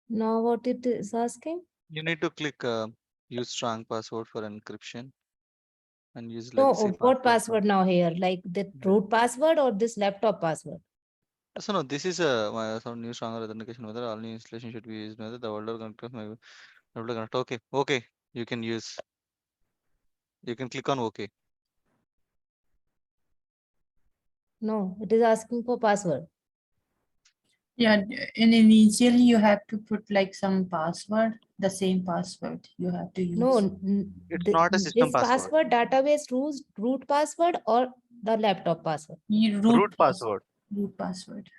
Now what it is asking? You need to click use strong password for encryption and use No, legacy what password. password now here? Like the root password or this laptop password? So no, this is some new stronger authentication method. All new installation should be used method. The older connectors may be older connect. Okay, okay. You can use. You can click on OK. No, it is asking for password. Yeah, in initially you have to put like some password, the same password you have to use. No, It's not a system this password. password, database root password or the laptop password? Root password. Root password.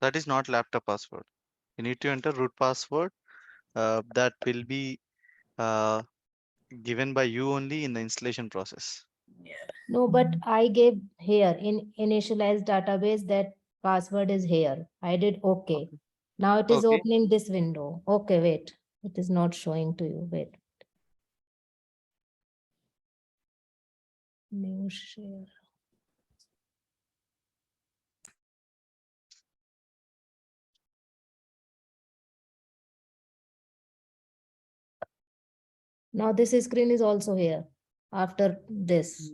That is not laptop password. You need to enter root password. That will be given by you only in the installation process. No, but I gave here in initialized database that password is here. I did okay. Now it is Okay. opening this window. Okay, wait. It is not showing to you. Wait. New share. Now this screen is also here after this.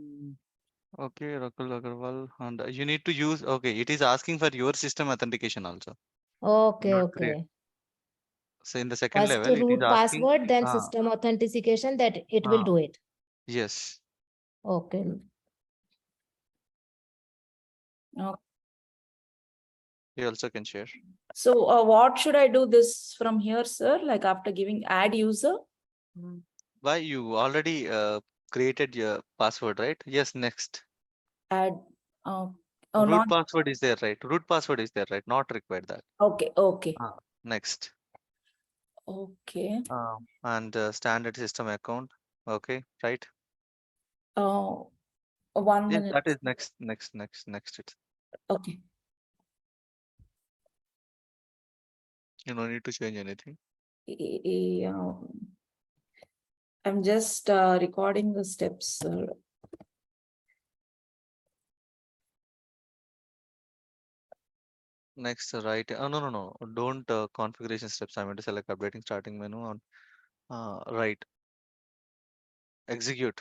Okay, Rakul Agarwal, and you need to use. Okay, it is asking for your system authentication also. Okay, Not okay. So in the second First level, it is root asking. password, then system authentication that it will do it. Yes. Okay. You also can share. So what should I do this from here, sir? Like after giving add user? Why you already created your password, right? Yes, next. Add. Oh, Root not. password is there, right? Root password is there, right? Not required that. Okay, okay. Next. Okay. And standard system account. Okay, right? Oh, 1 Yes, minute. that is next. It's, Okay. you don't need to change anything. Yeah. I'm just recording the steps, sir. Next, right? No. Don't configuration steps. I'm going to select updating starting menu on right. Execute.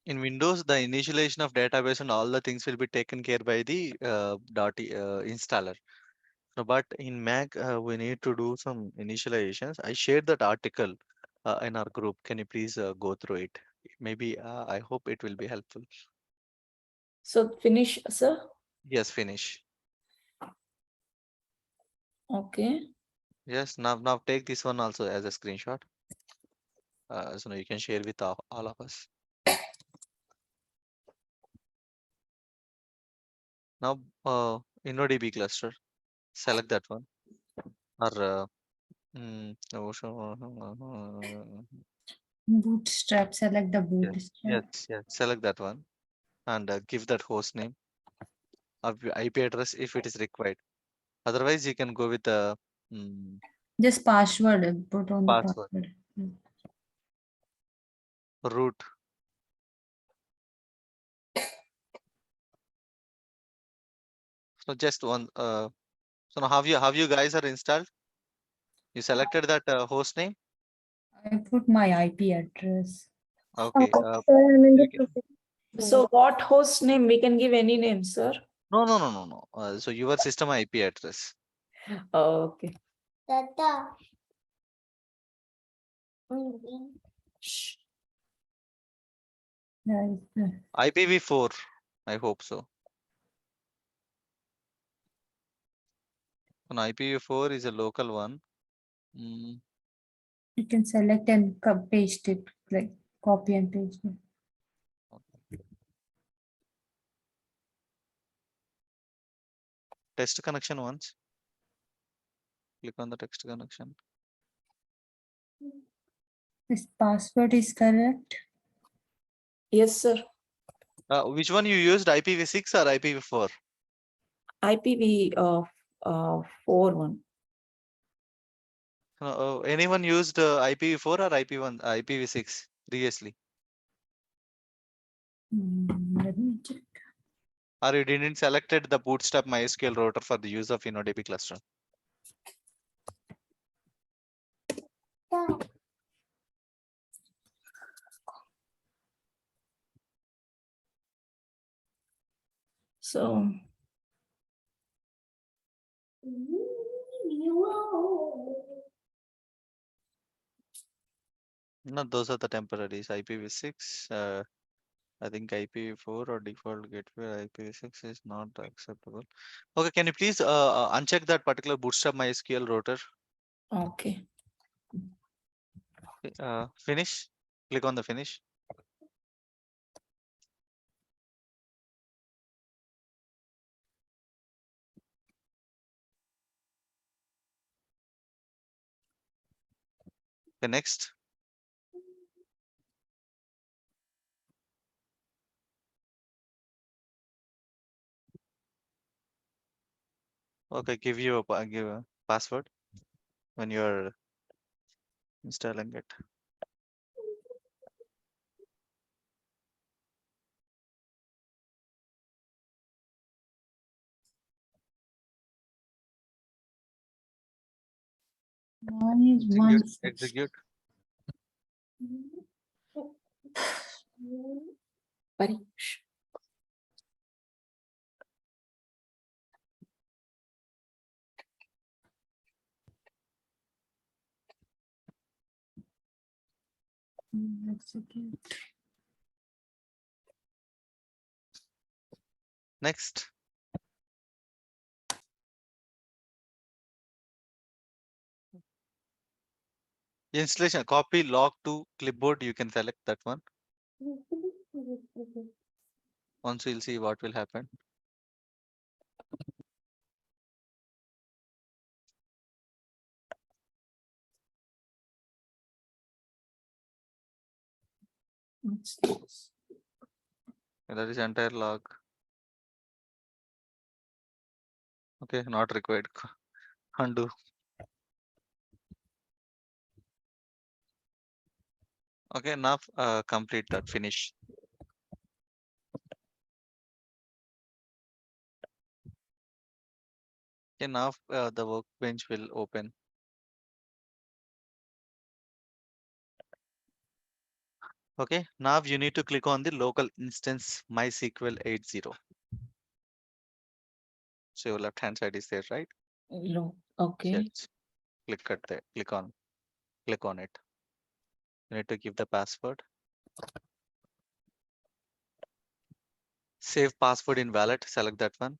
In Windows, the initialization of database and all the things will be taken care by the installer. No, but in Mac, we need to do some initializations. I shared that article in our group. Can you please go through it? Maybe I hope it will be helpful. So finish, sir. Yes, finish. Okay. Yes, now take this one also as a screenshot. So now you can share with all of us. Now, InnoDB cluster, select that one. Or Bootstrap, select the bootstrap. yes, select that one and give that host name of your IP address if it is required. Otherwise, you can go with the Just password, put on the password. password. Root. So just one. So now have you guys are installed? You selected that host name. I put my IP address. Okay. You can, So what host name? We can give any name, sir. no. So your system IP address. Okay. Shh. Yeah, IPv4. I hope so. An IPv4 is a local one. you can select and paste it, like copy and paste it. Test connection once. Click on the text connection. This password is correct. Yes, sir. Which one you used, IPv6 or IPv4? IPv 4 one. Anyone used IPv4 or IPv6 previously? Let me check. Or you didn't selected the Bootstrap MySQL router for the use of InnoDB cluster? So. No, those are the temporaries. IPv6, I think IPv4 or default gateway IPv6 is not acceptable. Okay, can you please uncheck that particular Bootstrap MySQL router? Okay. Finish. Click on the finish. The next. Okay, give a password when you're installing it. One is one. Execute. Parish. Execute. Next. Installation copy log to clipboard. You can select that one. Once we'll see what will happen. What's this? That is entire log. Okay, not required. Undo. Okay, now complete that. Finish. Okay, now the workbench will open. Okay, now you need to click on the local instance MySQL 80. So your left hand side is there, right? No. Okay. Yes. Click at there. Click on it. You need to give the password. Save password in wallet. Select that one.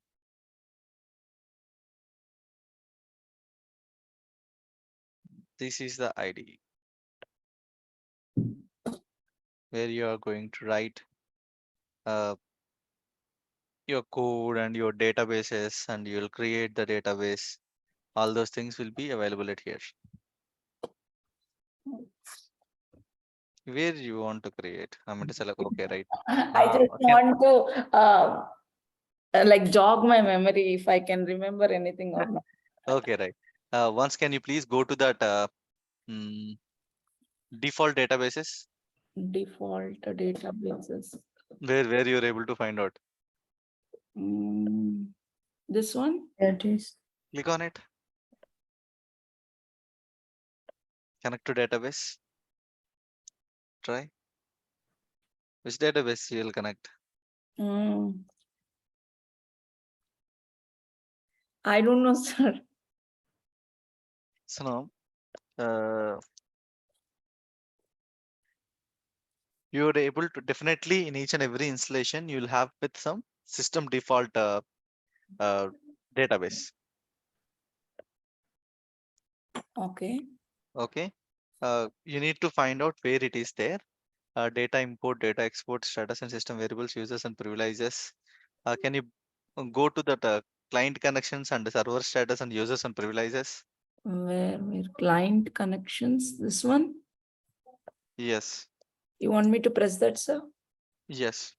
This is the ID where you are going to write your code and your databases, and you'll create the database. All those things will be available at here. Where you want to create? I'm going to select OK, right? I just Okay. want to like jog my memory if I can remember anything or not. Okay, right. Once can you please go to that mm, default databases Default databases. where you're able to find out. This one? There it is. Click on it. Connect to database. Try. Which database you will connect? I don't know, sir. So now you're able to definitely in each and every installation you'll have with some system default database. Okay. Okay. You need to find out where it is there. Data import, data export, status and system variables, users and privileges. Can you go to that client connections and the server status and users and privileges? Where client connections? This one? Yes. You want me to press that, sir? Yes.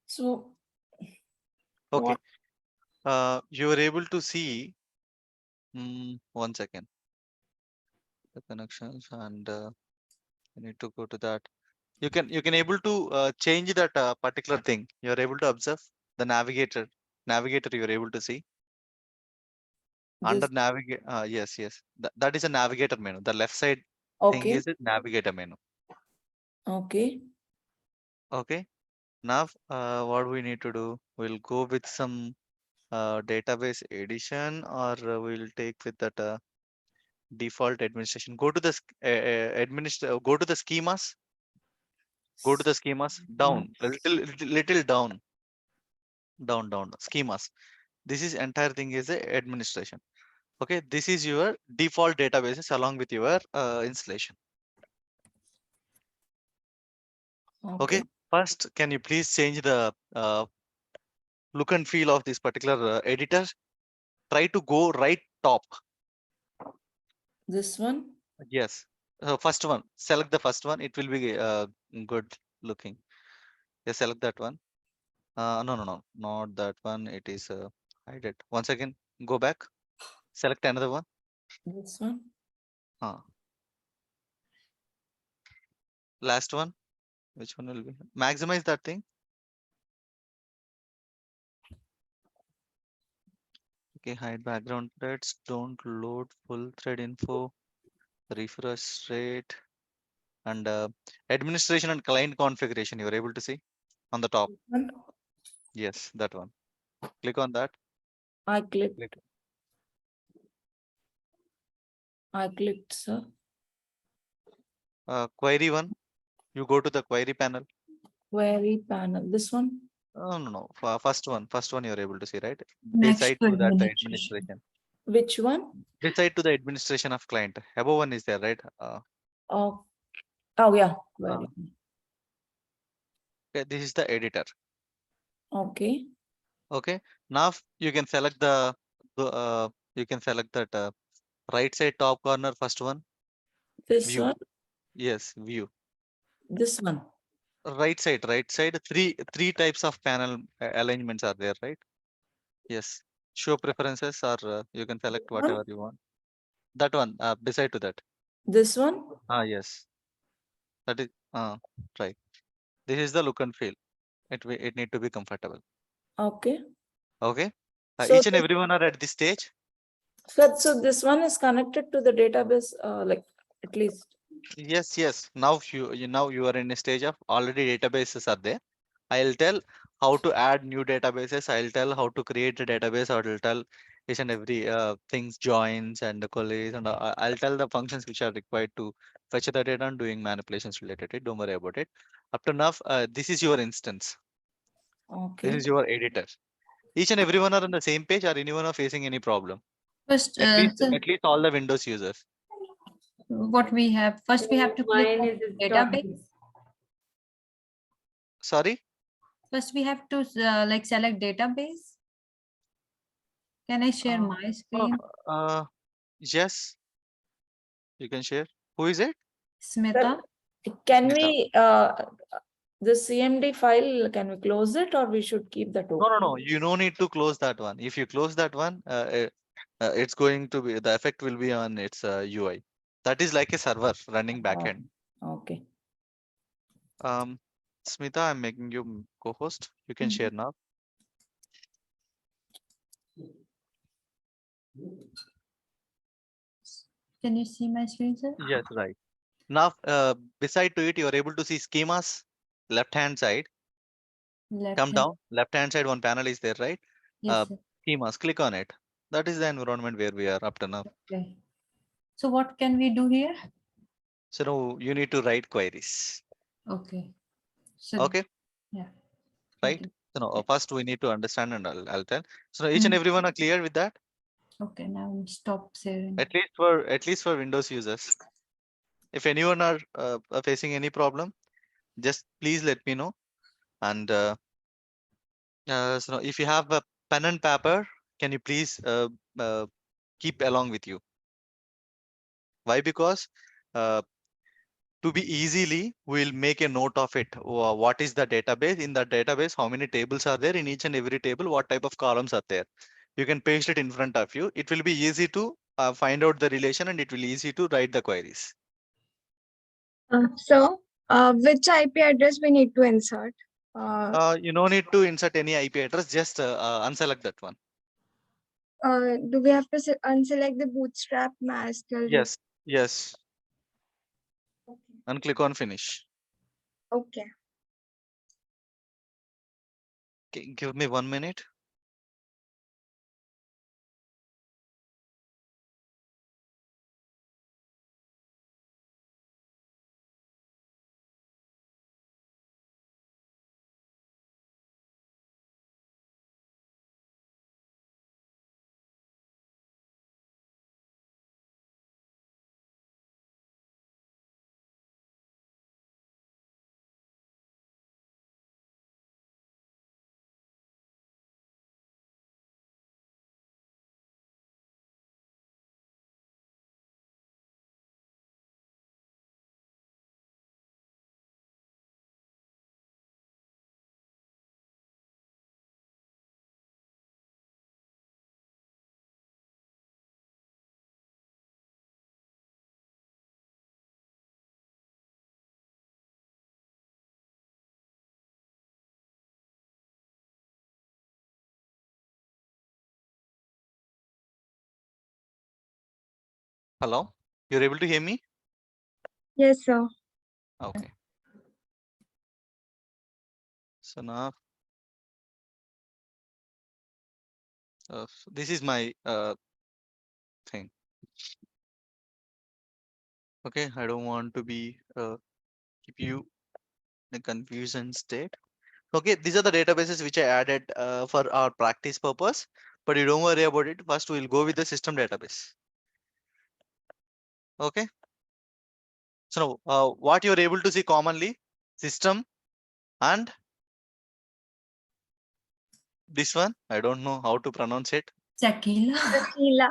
So Okay. what? You were able to see. 1 second. The connections and you need to go to that. You can able to change that particular thing. You are able to observe the navigator. You are able to see under This navigate. Yes. That is a navigator menu. The left side thing okay. is a navigator menu. Okay. Okay. Now what we need to do? We'll go with some database edition, or we'll take with that default administration. Go to the Go to the schemas. Go to the schemas. Down. A little down. Down. Schemas. This is entire thing is a administration. Okay. This is your default databases along with your installation. Okay. Okay. First, can you please change the look and feel of this particular editor? Try to go right top. This one. Yes. First one. Select the first one. It will be good looking. Yes, select that one. No, not that one. It is hide it. Once again, go back. Select another one. This one. Last one. Which one will be? Maximize that thing. Okay, hide background threads. Don't load full thread info. Refresh rate and administration and client configuration. You are able to see on the top. One. Yes, that one. Click on that. I clicked. Click. I clicked, sir. Query one. You go to the query panel. Query panel. This one. No. First one. First one you are able to see, right? Next Decide to to that administration. administration. Which one? Decide to the administration of client. Above one is there, right? Oh, yeah. Query. Okay, this is the editor. Okay. Okay. Now you can select you can select that right side top corner first one. This View. one. Yes, view. This one. Right side. Three types of panel alignments are there, right? Yes. Show preferences, or you can select whatever you want. That one. Beside to that. This one. Yes. That is right. This is the look and feel. It need to be comfortable. Okay. Okay. So Each and everyone are at this stage. so this one is connected to the database, like at least. Yes. Now now you are in a stage of already databases are there. I'll tell how to add new databases. I'll tell how to create a database. I'll tell each and every things, joins and the collies, and I'll tell the functions which are required to fetch the data and doing manipulations related to it. Don't worry about it. Up to now, this is your instance. This Okay. is your editor. Each and everyone are on the same page, or anyone are facing any problem? First, At least all the Windows users. what we have, first we have to click Mine on is database. Sorry. First we have to like select database. Can I share my screen? Yes, you can share. Who is it? Smita? Can Smita. we the CMD file, can we close it, or we should keep that open? No. You no need to close that one. If you close that one, it's going to be the effect will be on its UI. That is like a server running backend. Okay. Smita, I'm making you co-host. You can share now. Can you see my screen, sir? Yes, right. Now, beside to it, you are able to see schemas. Left hand side. Left Come hand. down. Left hand side, one panel is there, right? Yes, sir. Schemas. Click on it. That is the environment where we are up to now. Okay. So what can we do here? So now you need to write queries. Okay. So Okay. yeah. Right. Okay. So now Yeah. first we need to understand, and I'll tell. So now each and everyone are clear with that. Okay, now stop sharing. At least for Windows users. If anyone are facing any problem, just please let me know. And so now if you have a pen and paper, can you please keep along with you? Why? Because to to be easily, we'll make a note of it. What is the database? In the database, how many tables are there? In each and every table, what type of columns are there? You can paste it in front of you. It will be easy to find out the relation, and it will easy to write the queries. So, which IP address we need to insert? You no need to insert any IP address, just unselect that one. Do we have to unselect the bootstrap Mysql? Yes, yes, Okay. and click on finish. Okay. Okay, give me 1 minute. Hello, you're able to hear me? Yes, sir. Okay. So now, this is my thing. Okay, I don't want to be keep you in a confusion state. Okay, these are the databases which I added for our practice purpose, but you don't worry about it. First, we'll go with the system database. Okay. So what you're able to see commonly, system and this one, I don't know how to pronounce it. Shakila. Tequila.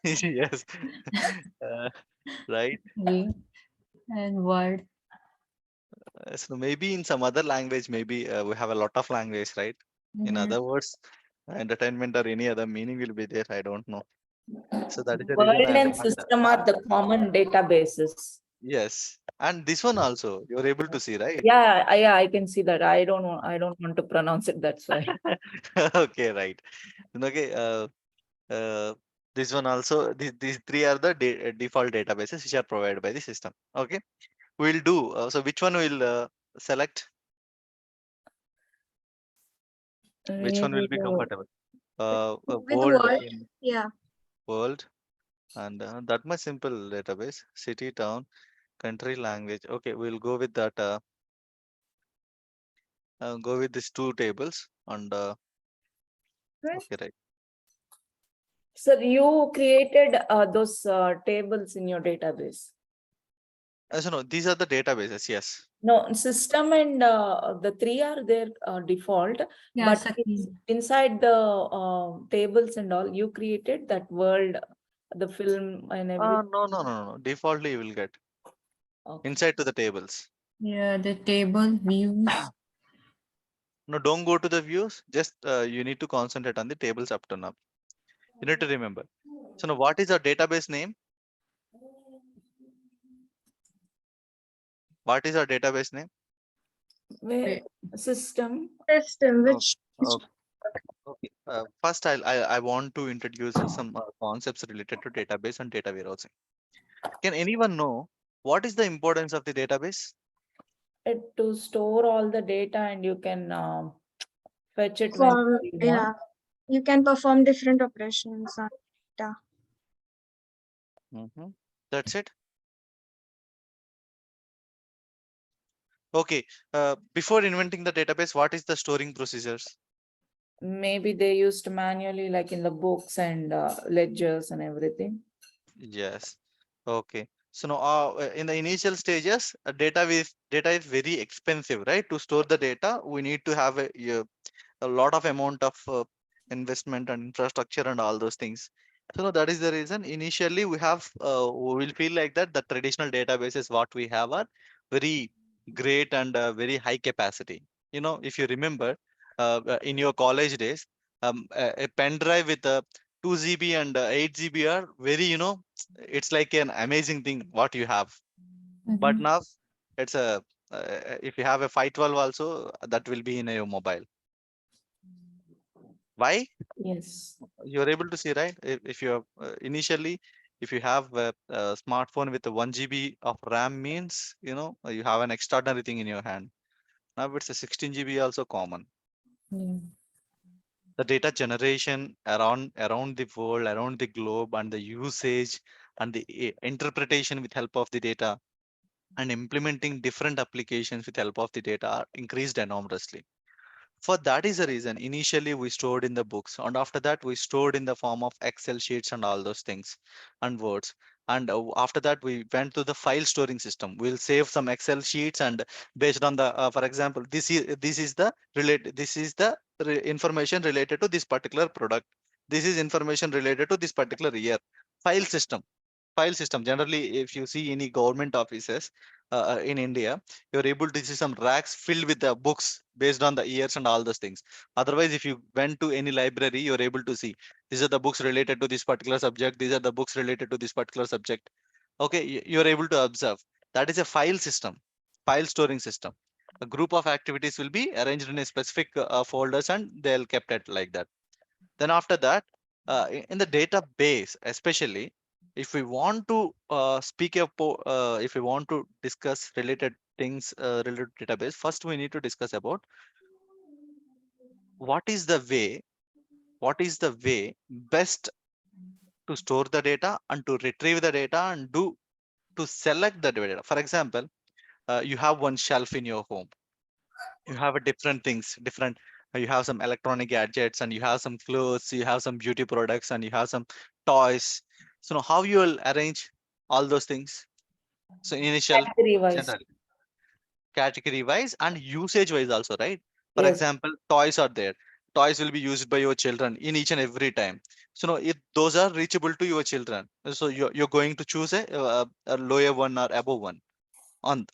Yes. Right. And word. So maybe in some other language, maybe we have a lot of language, right? In Mhm. other words, entertainment or any other meaning will be there. I don't know. So that is the reason World I am and not. system are the common databases. Yes, and this one also you're able to see, right? Yeah, I can see that. I don't want to pronounce it. That's why. Okay, right. Okay. Uh, this one also. These three are the default databases which are provided by the system. Okay, we'll do. So which one will select? Which one will Really, be comfortable? With World what? in Yeah. world, and that much simple database. City, town, country, language. Okay, we'll go with that. Go with these two tables, and Right. okay, right. Sir, you created those tables in your database. So no, these are the databases. Yes. No, system and the three are their default, Yeah, but Sakila. inside the tables and all, you created that world, the film and everything. No. Defaultly you will get Okay. inside to the tables. Yeah, the table views. No, don't go to the views. Just you need to concentrate on the tables up to now. You need to remember. So now, what is our database name? What is our database name? Where Wait. system? System, Oh, which okay. First, I want to introduce some concepts related to database and data warehousing. Can anyone know what is the importance of the database? To store all the data and you can fetch it when form, you want. yeah, you can perform different operations on data. That's it. Okay. Before inventing the database, what is the storing procedures? Maybe they used manually, like in the books and ledgers and everything. Yes. Okay. So now, in the initial stages, data is very expensive, right? To store the data, we need to have a lot of amount of investment and infrastructure and all those things. So no, that is the reason. Initially, we will feel like that the traditional databases what we have are very great and very high capacity. If you remember, in your college days, a pen drive with a 2 GB and 8 GB are very, it's like an amazing thing what you have. But Mhm. now it's if you have a 512 also, that will be in your mobile. Why? Yes. You're able to see, right? If you have initially, if you have a smartphone with a 1 GB of RAM means, you have an extraordinary thing in your hand. Now it's a 16 GB also common. Yeah. The data generation around the world, around the globe, and the usage and the interpretation with help of the data, and implementing different applications with help of the data are increased enormously. For that is the reason initially we stored in the books, and after that we stored in the form of Excel sheets and all those things and words. And after that we went to the file storing system. We'll save some Excel sheets, and based on the for example, this is the information related to this particular product. This is information related to this particular year. File system. File system. Generally, if you see any government offices in India, you're able to see some racks filled with the books based on the years and all those things. Otherwise, if you went to any library, you're able to see these are the books related to this particular subject. These are the books related to this particular subject. Okay, you're able to observe. That is a file system, file storing system. A group of activities will be arranged in a specific folders, and they'll kept it like that. Then after that, in the database, especially if we want to if we want to discuss related things related to database, first we need to discuss about what is the way, best to store the data and to retrieve the data and do to select the data. For example, you have one shelf in your home. You have a different things, different. You have some electronic gadgets, and you have some clothes, you have some beauty products, and you have some toys. So now how you will arrange all those things? So initial, Category wise. general, category wise and usage wise also, right? For Yes. example, toys are there. Toys will be used by your children in each and every time. So no, if those are reachable to your children, so you're going to choose a lower one or above one on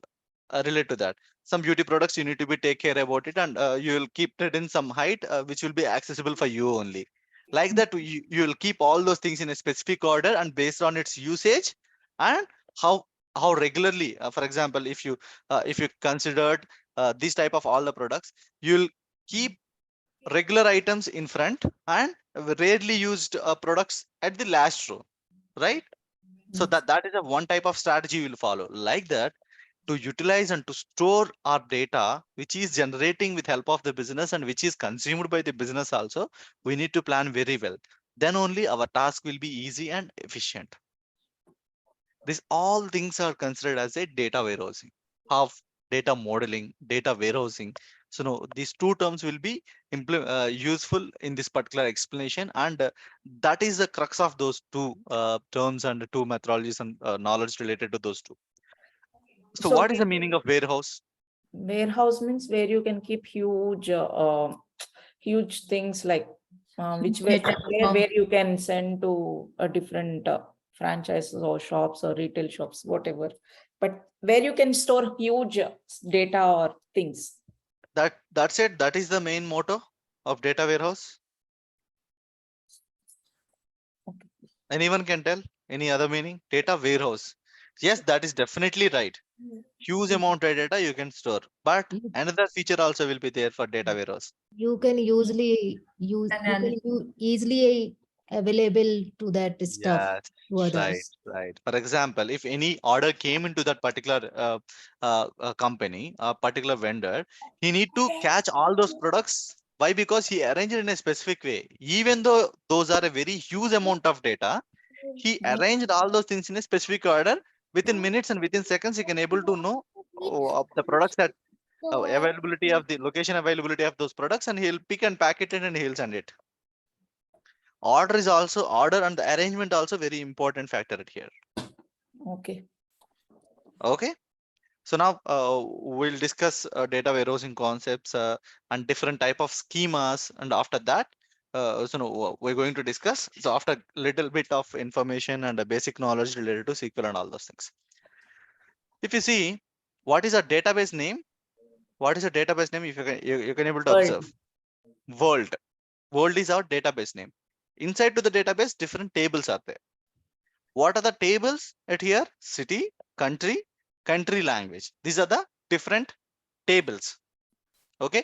relate to that. Some beauty products you need to be take care about it, and you will keep it in some height which will be accessible for you only. Like that, you will keep all those things in a specific order and based on its usage and how how regularly. For example, if you considered this type of all the products, you'll keep regular items in front and rarely used products at the last row, right? So Yes. that is a one type of strategy we'll follow. Like that, to utilize and to store our data which is generating with help of the business and which is consumed by the business also, we need to plan very well. Then only our task will be easy and efficient. These all things are considered as a data warehousing, half data modeling, data warehousing. So no, these two terms will be useful in this particular explanation, and that is the crux of those two terms and the two methodologies and knowledge related to those two. So So what is the meaning of warehouse? warehouse means where you can keep huge, huge things like which way Data where you can send to a different franchises or shops or retail shops, whatever. But where you can store huge data or things. That's it. That is the main motto of data warehouse. Okay. Anyone can tell any other meaning? Data warehouse. Yes, that is definitely right. Huge amount of data you can store, but You, another feature also will be there for data warehouse. you can usually use, you can analysis. easily available to that stuff Yes, to right, others. right. For example, if any order came into that particular company, a particular vendor, he need to catch all those products. Why? Because he arranged it in a specific way. Even though those are a very huge amount of data, he arranged all those things in a specific order. Within minutes and within seconds, he can able to know of the products that availability of the location availability of those products, and he'll pick and pack it in and he'll send it. Order and the arrangement also very important factor at here. Okay. Okay, so now we'll discuss data warehousing concepts and different type of schemas, and after that we're going to discuss. So after a little bit of information and a basic knowledge related to SQL and all those things. If you see, what is a database name? What is a database name? If you can able to World. observe, world. World is our database name. Inside to the database, different tables are there. What are the tables at here? City, country, country language. These are the different tables. Okay.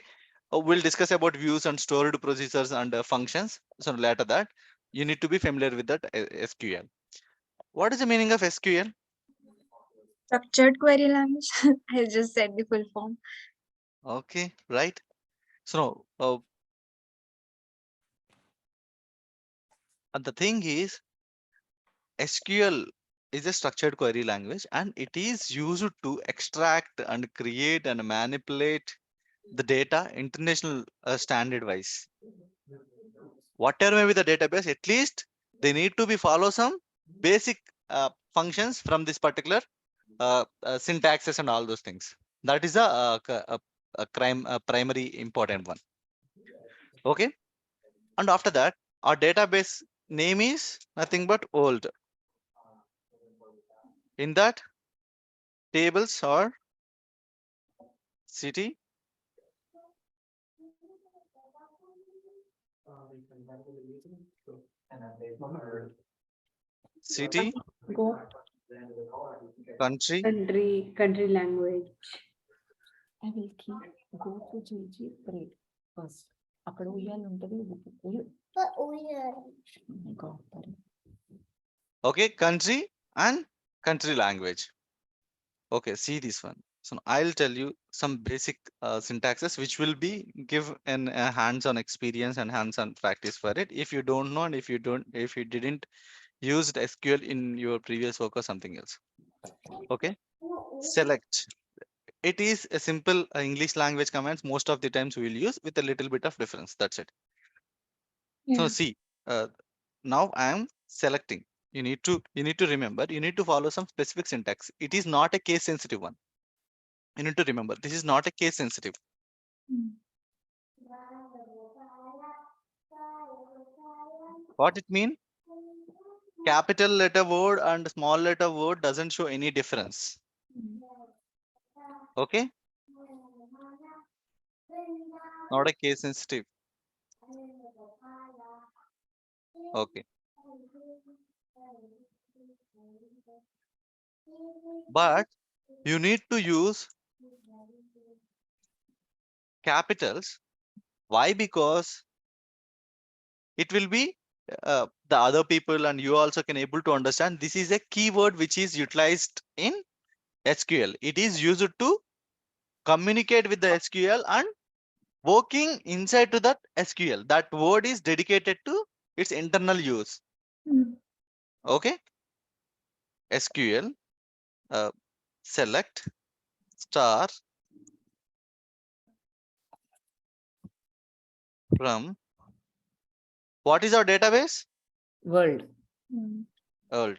We'll discuss about views and stored procedures and functions. So later that you need to be familiar with that SQL. What is the meaning of SQL? Structured query language. I just said the full form. Okay, right. So and the thing is, SQL is a structured query language and it is used to extract and create and manipulate the data international standard wise. Whatever may be the database, at least they need to be follow some basic functions from this particular syntaxes and all those things. That is a primary important one. Okay. And after that, our database name is nothing but old. In that, tables are city, city, Go country, country language. I will keep go to GG break first. అక్కడ ఉయ్యాలు ఉంటది okay, country and country language. Okay, see this one. So I'll tell you some basic syntaxes which will be give an hands-on experience and hands-on practice for it. If you don't know and if you didn't use SQL in your previous work or something else. Okay, select. It is a simple English language commands. Most of the times we will use with a little bit of difference. That's it. So Yeah. see, now I am selecting. You need to remember. You need to follow some specific syntax. It is not a case sensitive one. You need to remember. This is not a case sensitive. What it mean? Capital letter word and small letter word doesn't show any difference. Okay. Not a case sensitive. Okay. But you need to use capitals. Why? Because it will be the other people and you also can able to understand this is a keyword which is utilized in SQL. It is used to communicate with the SQL and working inside to that SQL. That word is dedicated to its internal use. Okay. SQL select star from what is our database? world. World.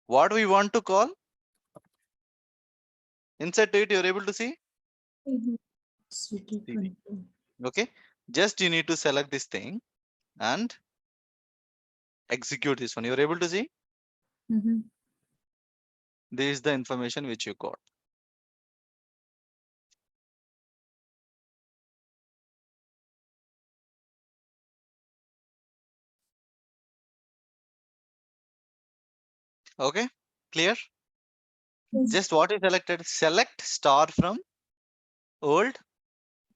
What we want to call inside to it, you're able to see. City CV. country. Okay, just you need to select this thing and execute this one. You're able to see. This is the information which you got. Okay, clear? Just what is selected? Select star from old,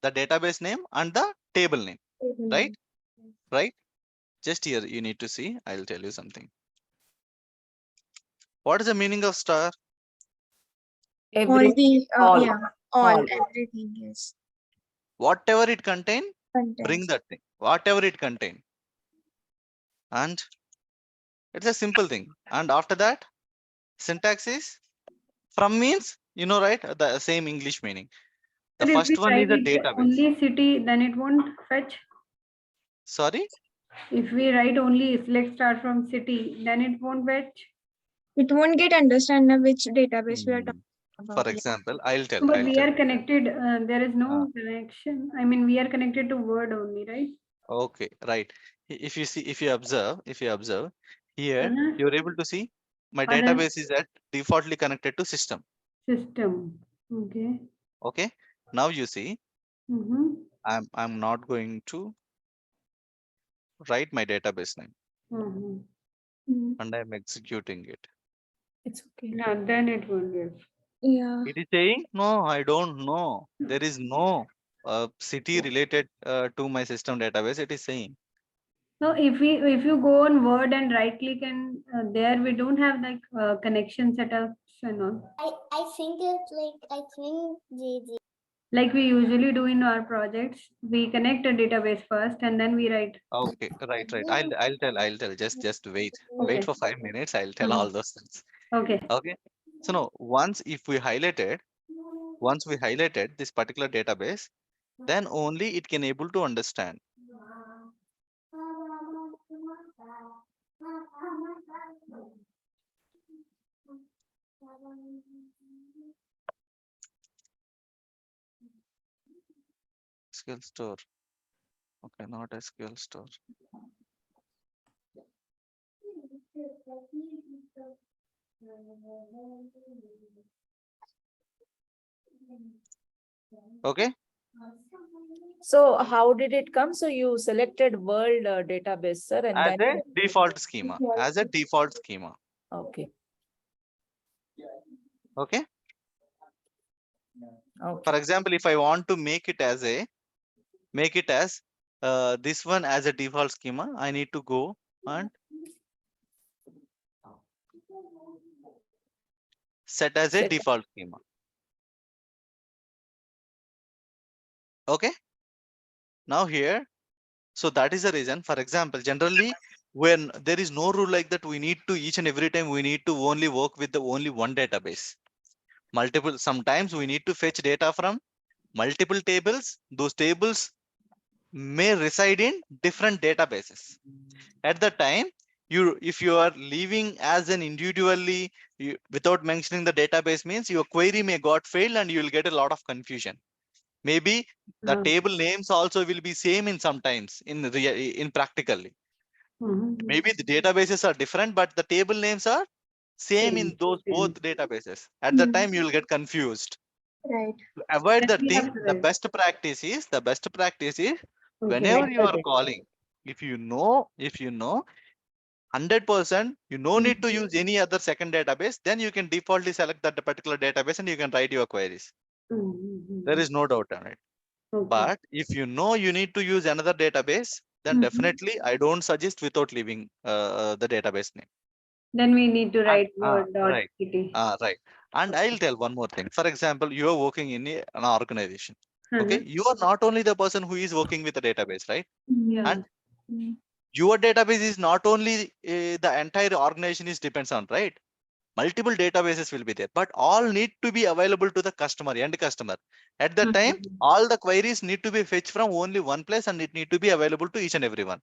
the database name and the table name, right? Right? Just here you need to see. I'll tell you something. What is the meaning of star? All Every the all. yeah, all all. everything is Whatever it contain, bring content. that thing. Whatever it contain. And it's a simple thing. And after that, syntax is from means, you know, right? The same English meaning. The But if first we one is write a it database. only city, then it won't fetch. Sorry? If we write only select star from city, then it won't fetch. It won't get understand now which database we are talking For about. example, I'll tell. But I'll we tell. are connected. There is no connection. I mean, we are connected to word only, right? Okay, right. If you see, if you observe here, Uh-huh. you're able to see my Other database is at defaultly connected to system. system. Okay. Okay. Now you see, Mm-hmm. I'm not going to write my database name Mm-hmm. Mm. and I'm executing it. It's okay. Yeah, then it won't give. Yeah. It is saying, no, I don't know. There is no city related to my system database. It is saying. No, if you go on Word and right click and there we don't have like connection setups and all. I think it's like I think JJ. Like we usually do in our projects, we connect a database first and then we write. Okay, right. I'll tell. Just wait. Wait Okay. for 5 minutes. I'll tell all those things. Okay. Okay. So now once we highlighted this particular database, then only it can able to understand. SQL store. Okay, not SQL store. Okay. So how did it come? So you selected world database, sir, and As then a default schema. As a default schema. okay. Okay. Okay. For example, if I want to make it as this one as a default schema, I need to go and set as a Set. default schema. Okay. Now here, so that is the reason. For example, generally, when there is no rule like that, we need to each and every time we need to only work with the only one database. Multiple, sometimes we need to fetch data from multiple tables. Those tables may reside in different databases. At the time, if you are leaving as an individually without mentioning the database means your query may got failed and you will get a lot of confusion. Maybe the table names also will be same in sometimes in practically. Maybe the databases are different, but the table names are same in those both databases. At the time, you will get confused. Right. To avoid Then that we have thing, to the write. best practice is Okay, whenever like you are that. calling, if you know 100%, you no need to use any other second database, then you can defaultly select that particular database and you can write your queries. There is no doubt on it. Okay. But if you know you need to use another database, then definitely I don't suggest without leaving the database name. Then we need to And, write word.pt. right. And I'll tell one more thing. For example, you are working in an organization. Okay, you are not only the person who is working with the database, right? Yeah. And your database is not only the entire organization is depends on, right? Multiple databases will be there, but all need to be available to the customer, end customer. At that time, all the queries need to be fetched from only one place and it need to be available to each and everyone.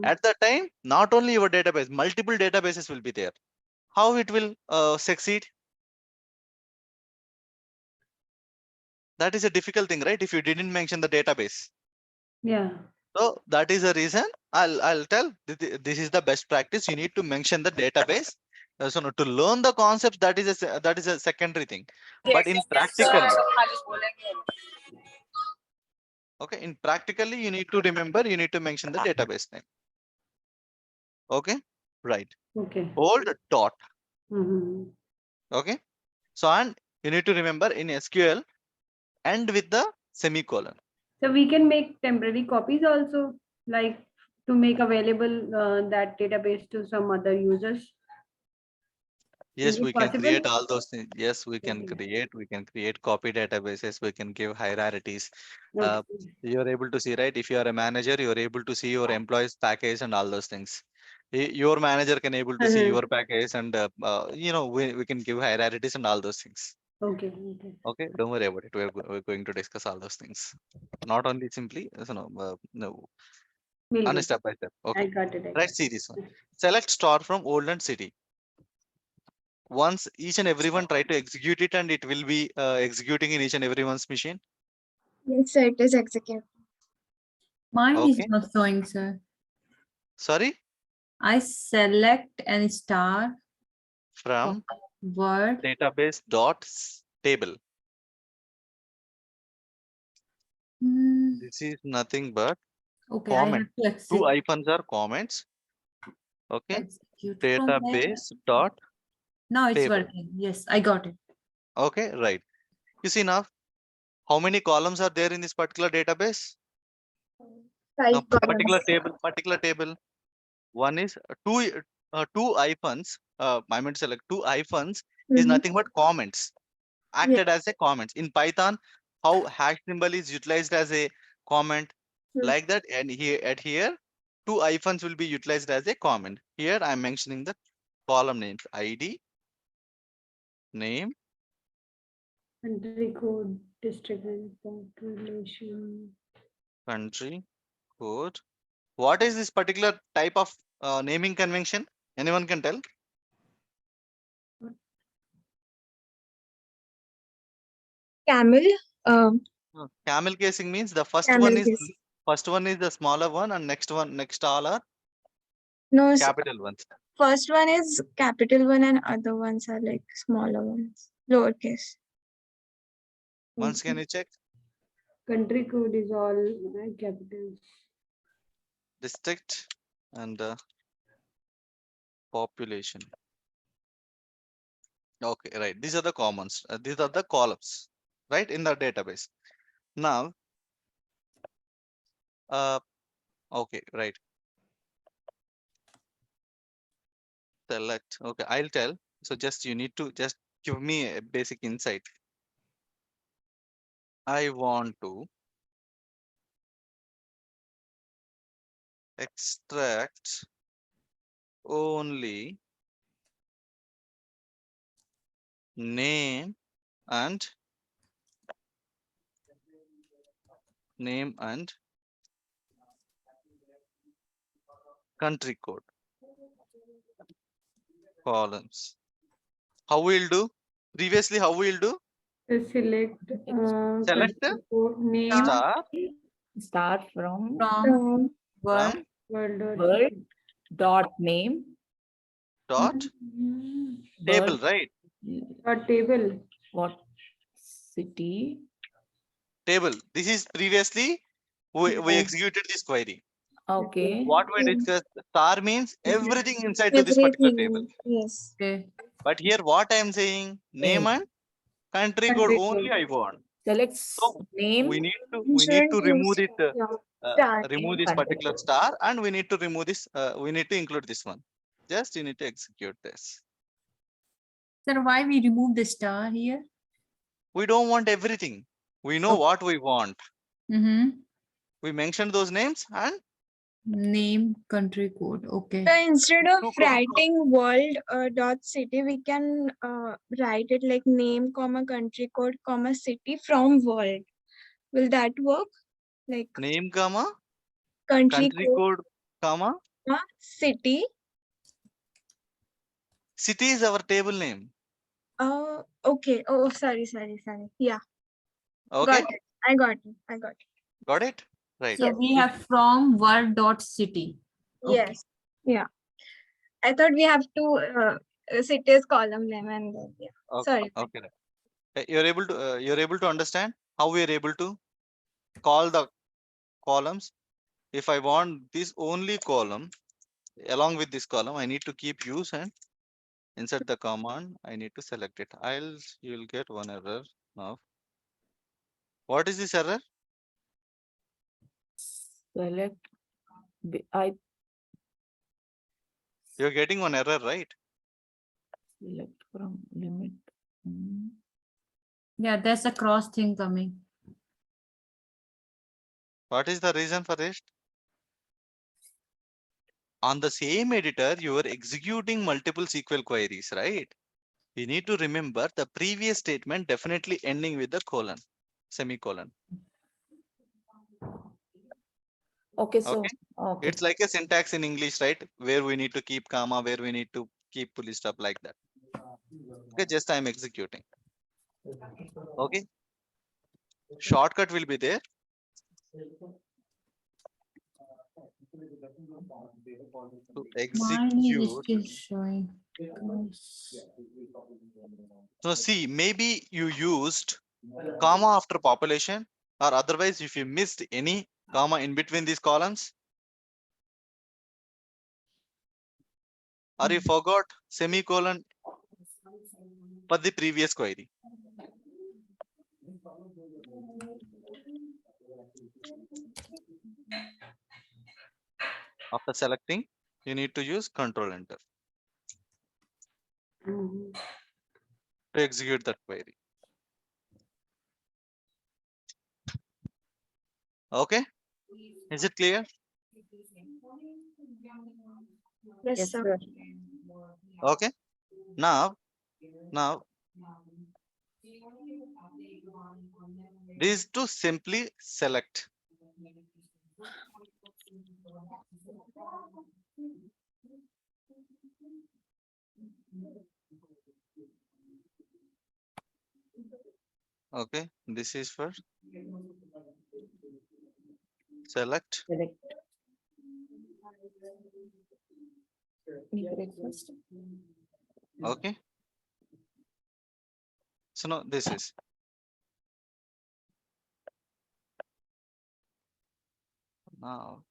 At that time, not only your database, multiple databases will be there. How it will succeed? That is a difficult thing, right? If you didn't mention the database. Yeah. So that is the reason I'll tell this is the best practice. You need to mention the database. So to learn the concepts, that is a secondary thing. But in practically, okay, in practically you need to remember, you need to mention the database name. Okay, right. Okay. Old dot. Okay. So and you need to remember in SQL end with the semicolon. So we can make temporary copies also, like to make available that database to some other users. Yes, Is we it can possible? create all those things. Yes, we can Okay. create copy databases. We can give hierarchies. Uh, Okay. you're able to see, right? If you are a manager, you're able to see your employees package and all those things. Your manager can able to see your package and we can give hierarchies and all those things. Okay. Okay. Okay, don't worry about it. We're going to discuss all those things. Not only simply, no, We'll on a do. step by step. I Okay, got it. I got let's see this one. Select star from old and city. Once each and everyone try to execute it and it will be executing in each and everyone's machine. Yes, sir, it is executed. Mine is Okay. not showing, sir. Sorry, I select and star from word. database dot table. Hmm, This is nothing but okay, I have comment. to Two execute. icons are comments. Okay. Execute from where? Database dot Now it's table. working. Yes, I got it. Okay, right. You see now, how many columns are there in this particular database? Now, 5 columns. particular table. One is two hyphens. I meant to select two hyphens is Mhm. nothing but comments. Yeah. Acted as a comments in Python. How hash symbol is utilized as a comment, Hmm. like that, and here two hyphens will be utilized as a comment. Here I am mentioning the column names: ID, name, Country code, district and population. country, code. What is this particular type of naming convention? Anyone can tell? Camel. Um, Camel casing means the first camel one is case. the smaller one, and next all are No, capital ones. first one is capital one and other ones are like smaller ones, lowercase. Once can you check? Country code is all capitals. District and population. Okay, right. These are the commons. These are the columns, right, in the database. Now, okay, right. Select. Okay, I'll tell. So just you need to just give me a basic insight. I want to extract only name and country code columns. How we'll do? Previously, how we'll do? Select Select country code, name, star Start from From word. from world or world dot name dot table, birth, right? or table. what city, Table. This is previously we Yeah. executed this query. okay, What we Yeah. discussed, star means everything inside to this particular table. Everything. Yes. Okay. But here what I am saying, name and country code Country only code. I want. select So name, we need to Shouldn't remove use it, star. remove this country particular code. star, and we need to remove this. We need to include this one. Just you need to execute this. Sir, why we remove the star here? We don't want everything. We know Okay. what we want. Mm-hmm. We mentioned those names and Name, country code. Okay. So instead of two writing world dot city, we can write it like name, comma country code, comma city from world. Will that work? Like name, comma, country country code, code, comma, comma city. city is our table name. Okay. Oh, sorry. Yeah, Okay, got it. I got it. got it? Right. So Yes. we If have from word dot city. Okay. Yes. Yeah. I thought we have to city's column name and then yeah. okay, Sorry. okay, right. You're able to understand how we are able to call the columns. If I want this only column along with this column, I need to keep use and insert the command. I need to select it. You'll get one error now. What is this error? Select, I You're getting one error, right? select from limit. Yeah, there's a cross thing coming. What is the reason for this? On the same editor, you are executing multiple SQL queries, right? You need to remember the previous statement definitely ending with the colon, semicolon. Okay, so, Okay. okay. It's like a syntax in English, right? Where we need to keep comma, where we need to keep full stop like that. Okay, just I'm executing. Okay. Shortcut will be there. To Mine is execute. still showing. Guys. So see, maybe you used comma after population, or otherwise if you missed any comma in between these columns, or you forgot semicolon for the previous query. After selecting, you need to use Control Enter Mhm. to execute that query. Okay, is it clear? Yes, Yes, sir. sir. Okay, now this is to simply select. Okay, this is for select. Select. Breakfast. Okay, so now this is now.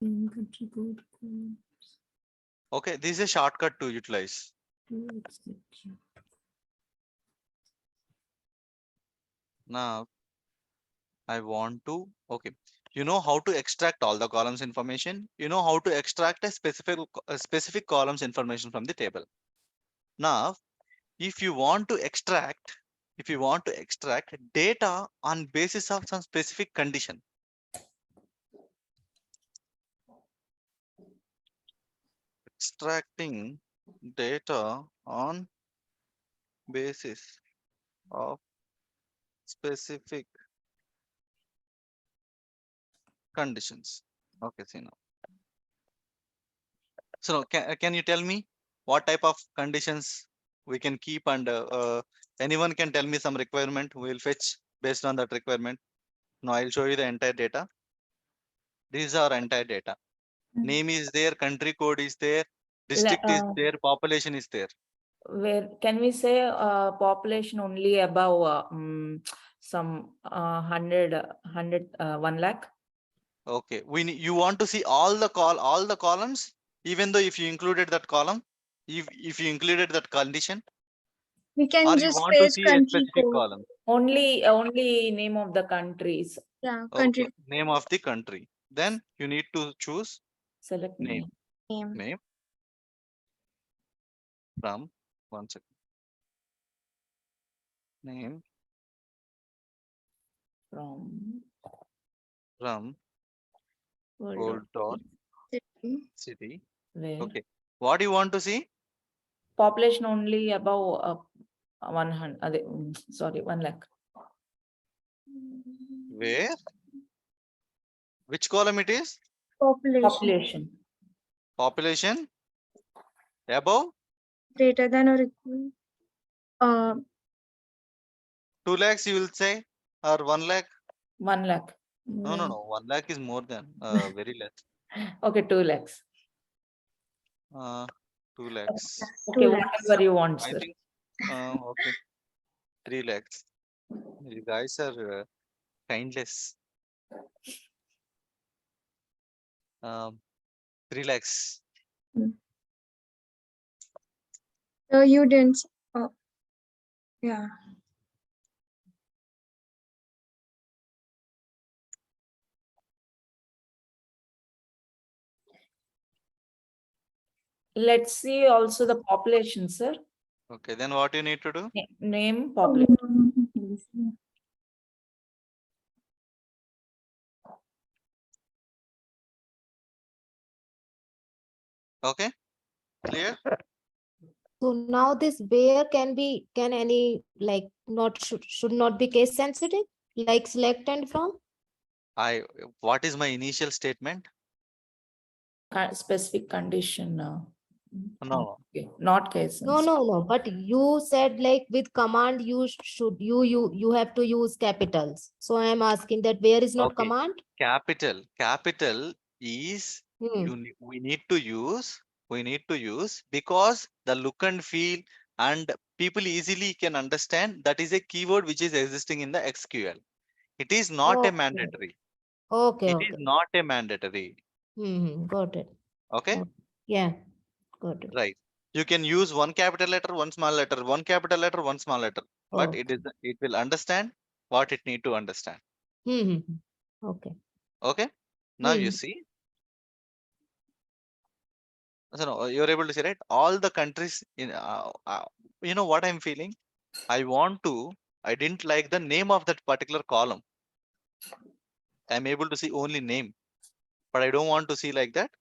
Country code. Okay, this is a shortcut to utilize. To execute. Now I want to, okay, you know how to extract all the columns information. You know how to extract a specific columns information from the table. Now, if you want to extract data on basis of some specific condition, extracting data on basis of specific conditions. Okay, see now. So now, can you tell me what type of conditions we can keep, and anyone can tell me some requirement, we will fetch based on that requirement. Now I'll show you the entire data. These are entire data. Name is there, country code is there, district is there, population is there. Where can we say population only above some 1 lakh? Okay, you want to see all the columns, even though if you included that column, if you included that condition, We can or you just want to paste see a country specific code. column. Only name of the countries. Yeah, Okay, country name of the country. Then you need to choose Select name. name. name. Name from, one second. Name From from world old dot City. city. where Okay, what do you want to see? population only above 100. Sorry, 1 lakh. Where? Which column it is? Population Population. Population above greater than or equal. 2 lakhs, you will say, or 1 lakh? 1 lakh. No, 1 lakh is more than very less. Okay, 2 lakhs. 2 lakhs. Okay, 2 lakhs. whatever you want, I sir. think okay, 3 lakhs. You guys are kindless. 3 lakhs. So you didn't. Oh, yeah. Let's see also the population, sir. Okay, then what you need to do? Name, population. Okay, clear? So now this where can any like not should not be case sensitive, like select and from? What is my initial statement? Specific condition. No, Okay, not case No, sensitive. no, no. But you said like with command you should you have to use capitals. So I am asking that where is not okay. command? Capital is Hmm. we need to use because the look and feel and people easily can understand that is a keyword which is existing in the SQL. It is not a Okay. mandatory. Okay. It is Okay. not a mandatory. Got it. Okay, Okay. Yeah. Got it. right. You can use one capital letter, one small letter, one capital letter, one small letter, but Okay. it will understand what it need to understand. Okay. Okay, now you see. So no, you're able to see, right? All the countries in you know what I'm feeling? I didn't like the name of that particular column. I'm able to see only name, but I don't want to see like that.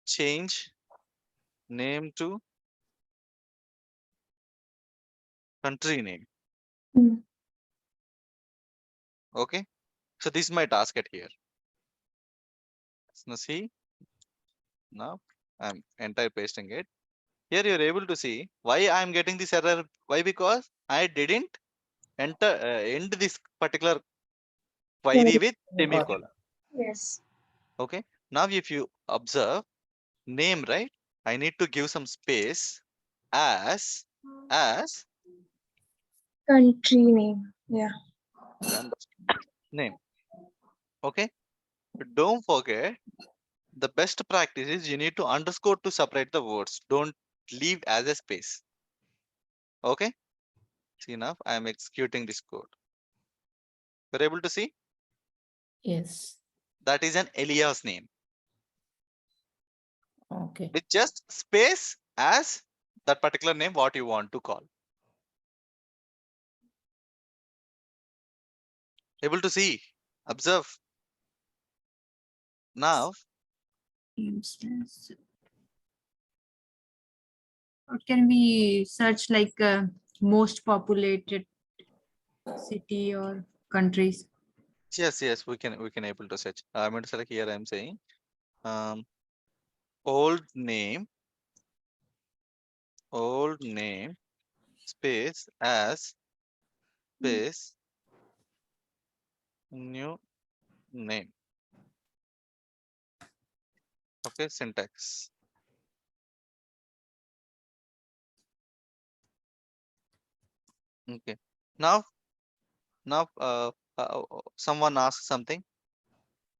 Change name to country name. Mm. Okay. So this is my task at here. So now see, now I'm entire pasting it. Here you're able to see why I'm getting this error. Why? Because I didn't end this particular query with semicolon. Yes. Okay. Now if you observe name, right? I need to give some space as Country name. Yeah. name. Okay. Don't forget the best practice is you need to underscore to separate the words. Don't leave as a space. Okay. See now I am executing this code. You're able to see Yes. that is an alias name Okay. with just space as that particular name what you want to call. Able to see, observe. Now Instance. Or can we search like most populated city or countries? yes, we can able to search. I'm going to select here. I'm saying um old name space as space new name. Okay, syntax. Okay. Now someone asks something.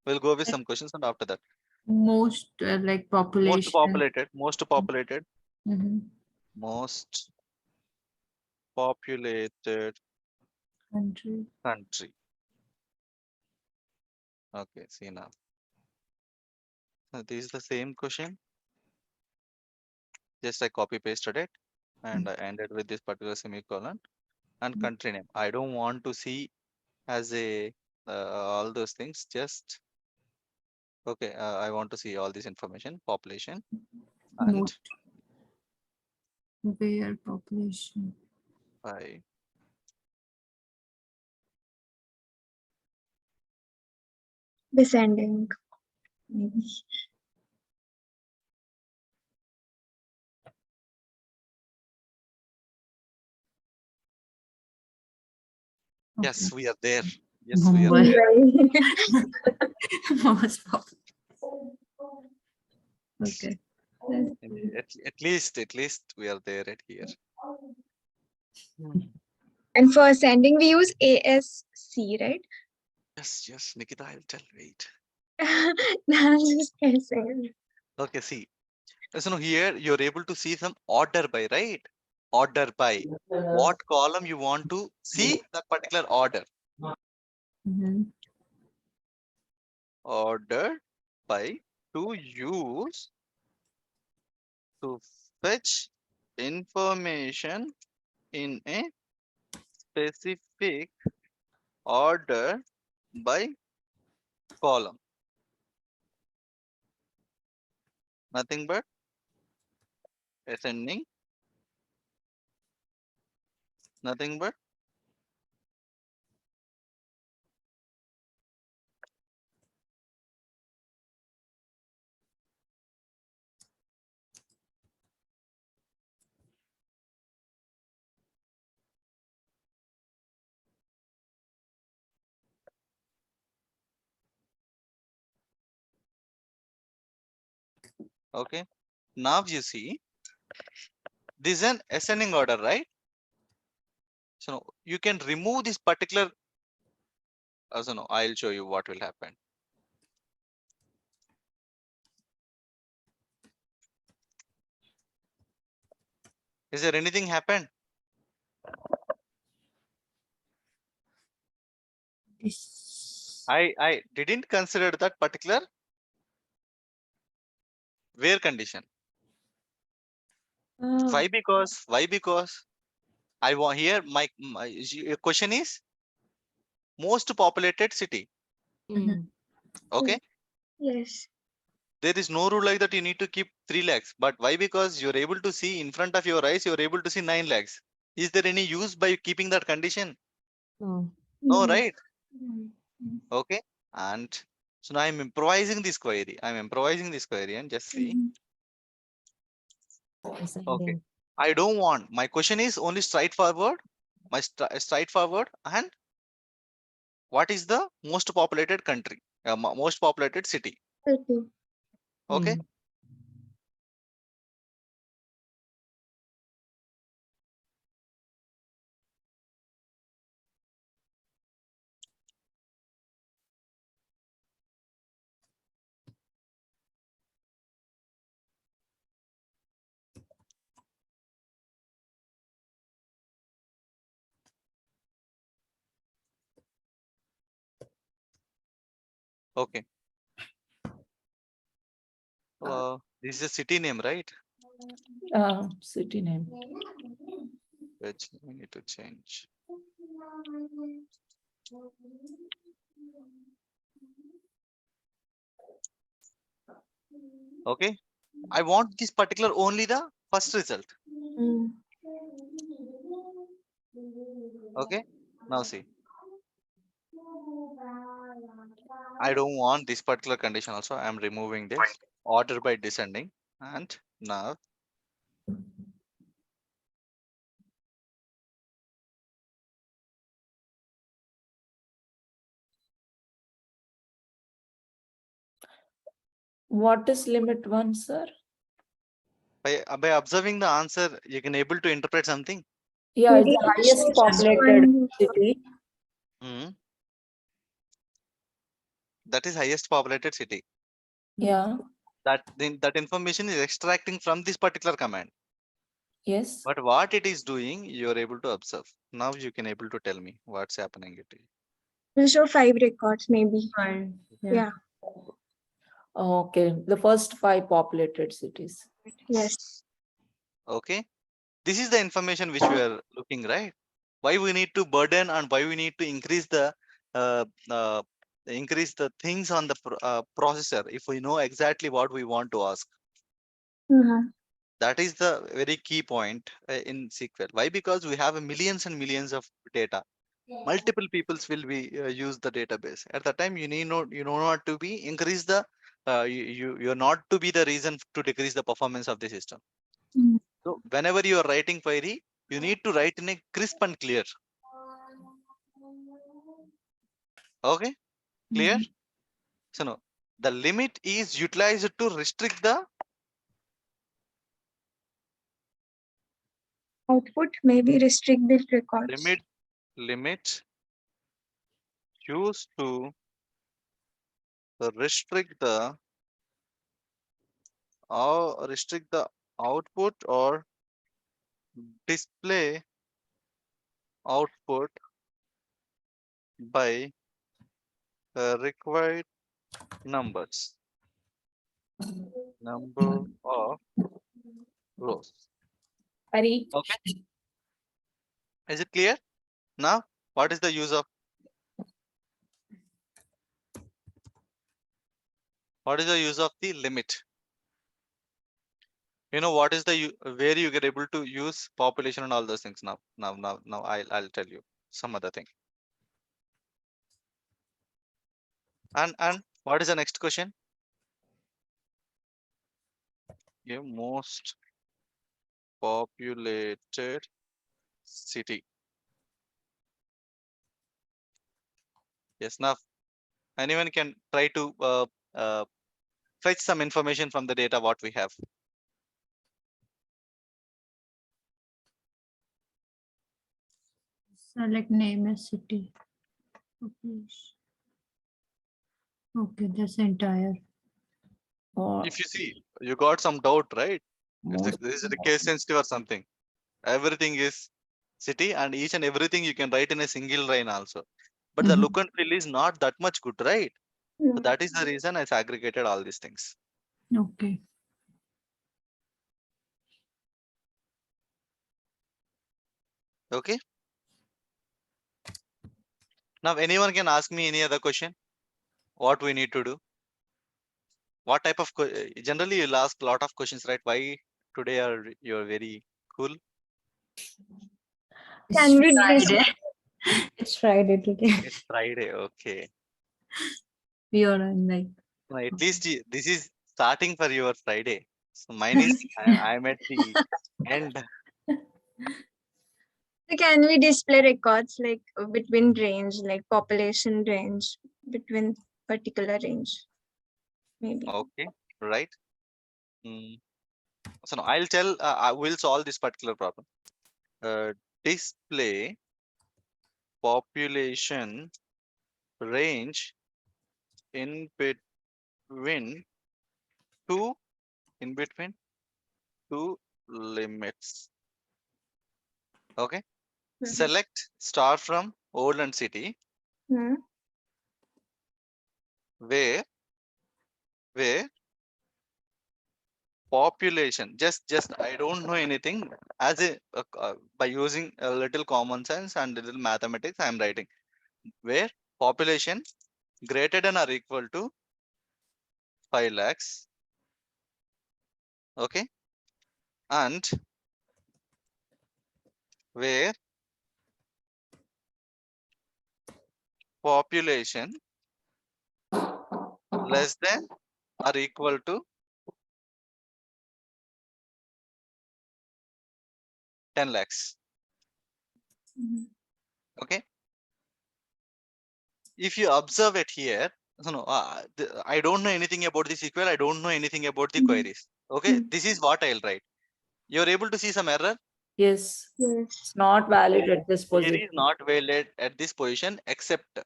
We'll go with Like some questions and after that. most like population. Most populated, Mhm. most populated Country. country. Okay, see now. This is the same question. Just I copy pasted it and I ended with this particular semicolon and country name. I don't want to see as a all those things. Just okay. I want to see all this information, population and Most where population. by Descending. Maybe. yes, Okay. we are there. Yes, we are Mumbai. there. Most okay. At least we are there at here. Hmm. And for sending, we use ASC, right? Yes, Nikita, I'll tell. Wait. I'm just guessing. Okay, see. So now here you're able to see some order by, right? Order by. What column you want to see that particular order. Mhm. Order by to use to fetch information in a specific order by column. Nothing but ascending, nothing but Okay. Now you see this is an ascending order, right? So you can remove this particular. So no, I'll show you what will happen. Is there anything happened? This. I didn't consider that particular where condition. Why? Because I want here my question is most populated city. Mm. Okay. Yes. There is no rule like that you need to keep 3 lakhs. But why? Because you're able to see in front of your eyes, you're able to see 9 lakhs. Is there any use by keeping that condition? No. No, No. right? Mm. Okay. And so now I'm improvising this query. And just see. Mhm. Okay. Ascending. I don't want. My question is only straightforward. Straightforward. And what is the most populated country? Most populated city. Okay. Okay. Mm. Okay. This is a city name, right? City name. Which we need to change. Okay. I want this particular only the first result. Mm. Okay. Now see. I don't want this particular condition also. I'm removing this order by descending. And now What is limit 1, sir? by observing the answer, you can able to interpret something. Yeah, it's Maybe the highest just populated one. city. Mhm. That is highest populated city. Yeah, That information is extracting from this particular command. yes. But what it is doing, you're able to observe. Now you can able to tell me what's happening it. We'll show 5 records maybe. Fine. Yeah. Okay, the first 5 populated cities. Yes. Okay. This is the information which we are looking, right? Why we need to burden and why we need to uh, uh, increase the things on the processor if we know exactly what we want to ask. Mhm. That is the very key point in SQL. Why? Because we have millions and millions of data. Multiple peoples will be use the database. At the time, you know not to be increase the you're not to be the reason to decrease the performance of the system. Mm. So whenever you are writing query, you need to write in a crisp and clear. Okay, clear. Mhm. So no, the limit is utilized to restrict the Output maybe restrict the records. limit used to restrict the restrict the output or display output by required numbers, number of rows. Hari, Okay, is it clear now? What is the use of the limit? You know what is the where you get able to use population and all those things now. Now I'll tell you some other thing. And what is the next question? Yeah, most populated city. Yes, now anyone can try to fetch some information from the data what we have. Select name as city. Okay, that's entire. Or If you see, you got some doubt, right? most This is a case sensitive or something. Everything is city, and each and everything you can write in a single line also. But the Mhm. look and feel is not that much good, right? So Hmm. that is the reason I aggregated all these things. Okay. Okay. Now anyone can ask me any other question. What we need to do? What type of generally you'll ask a lot of questions, right? Why today are you're very cool? Can we Friday. it's Friday today. It's Friday. Okay. We are on like. No, at least this is starting for your Friday. So mine is I'm at the end. Can we display records like between range, like population range, between particular range? Maybe. Okay, right. Mm. So now I'll tell. I will solve this particular problem. Display population range in between two in between two limits. Okay. Mhm. Select star from old and city Hmm. where population just I don't know anything as a by using a little common sense and a little mathematics I am writing where population greater than or equal to 5 lakhs. Okay. And where population less than or equal to 10 lakhs. Mhm. Okay. If you observe it here, no, I don't know anything about this SQL. I don't know anything about the Mhm. queries. Okay. Mhm. This is what I'll write. You're able to see some error. Yes, Yes. it's not valid at this Query position. is not valid at this position except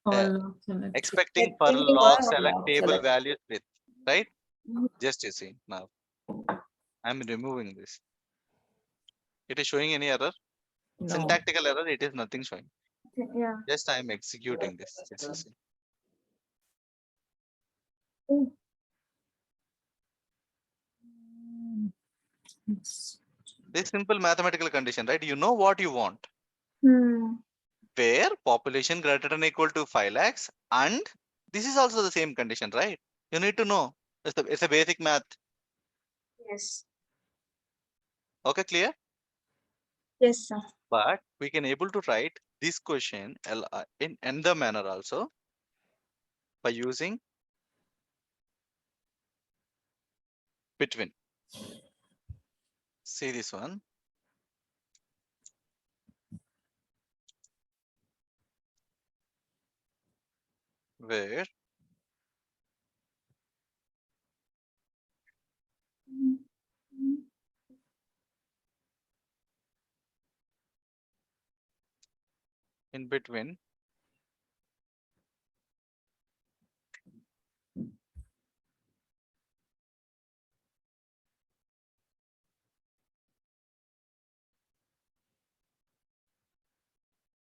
All select. expecting for Expecting log for select log table select. values with, right? Mhm. Just you see now. I'm removing this. It is showing any error? No. Syntactical error, it is nothing showing. Yeah. Just I'm executing this. Just you see. Oh. Yes. This simple mathematical condition, right? You know what you want. Hmm. Where population greater than or equal to 5 lakhs and this is also the same condition, right? You need to know. It's a basic math. Yes. Okay, clear? Yes, sir. But we can able to write this question in the manner also by using between. See this one. Where Mhm. in between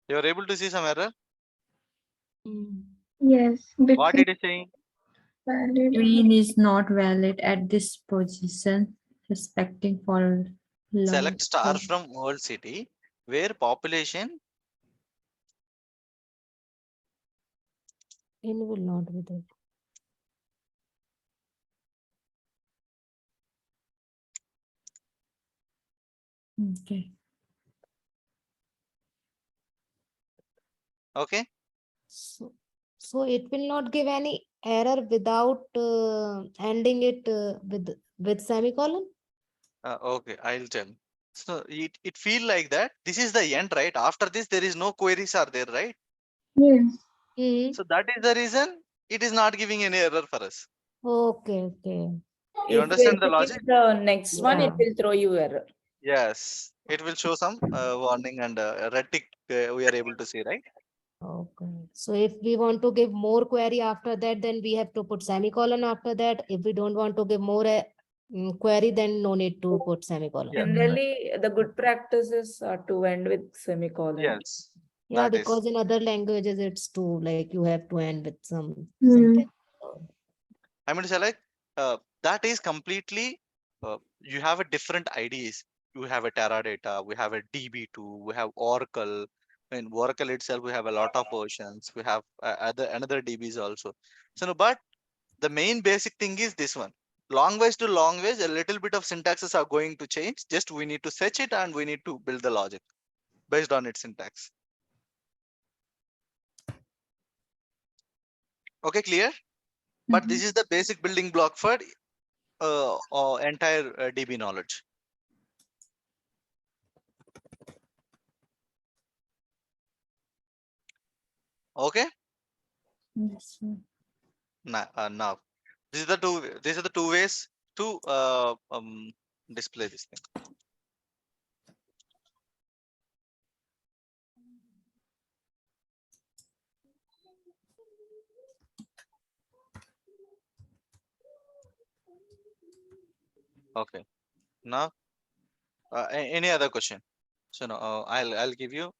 you are able to see some error. Yes. What Between did it say? valid. Green is not valid at this position, respecting for long. Select star from old city where population In will not be there. Okay. okay. So it will not give any error without ending it with semicolon. Okay, I'll tell. So it feel like that. This is the end, right? After this, there is no queries are there, right? Yes. Mhm. So that is the reason it is not giving any error for us. Okay, okay. You If understand the you logic? execute the next one, it Yeah. will throw you error. Yes, it will show some warning and a red tick we are able to see, right? Okay. So if we want to give more query after that, then we have to put semicolon after that. If we don't want to give more query, then no need to put semicolon. Yeah. Generally, the good practice is to end with semicolon. Yes, Yeah, that is. because in other languages it's too like you have to end with some Hmm. sentence. I mean to say like that is completely you have a different IDs. You have a Teradata, we have a DB2, we have Oracle. In Oracle itself, we have a lot of versions. We have another DBs also. So no, but the main basic thing is this one. Long ways to long ways, a little bit of syntaxes are going to change. Just we need to search it and we need to build the logic based on its syntax. Okay, clear? But this is the basic building block for entire DB knowledge. Okay. Yes, sir. Now these are the two ways to display this thing. Okay. Now any other question? So no, I'll give you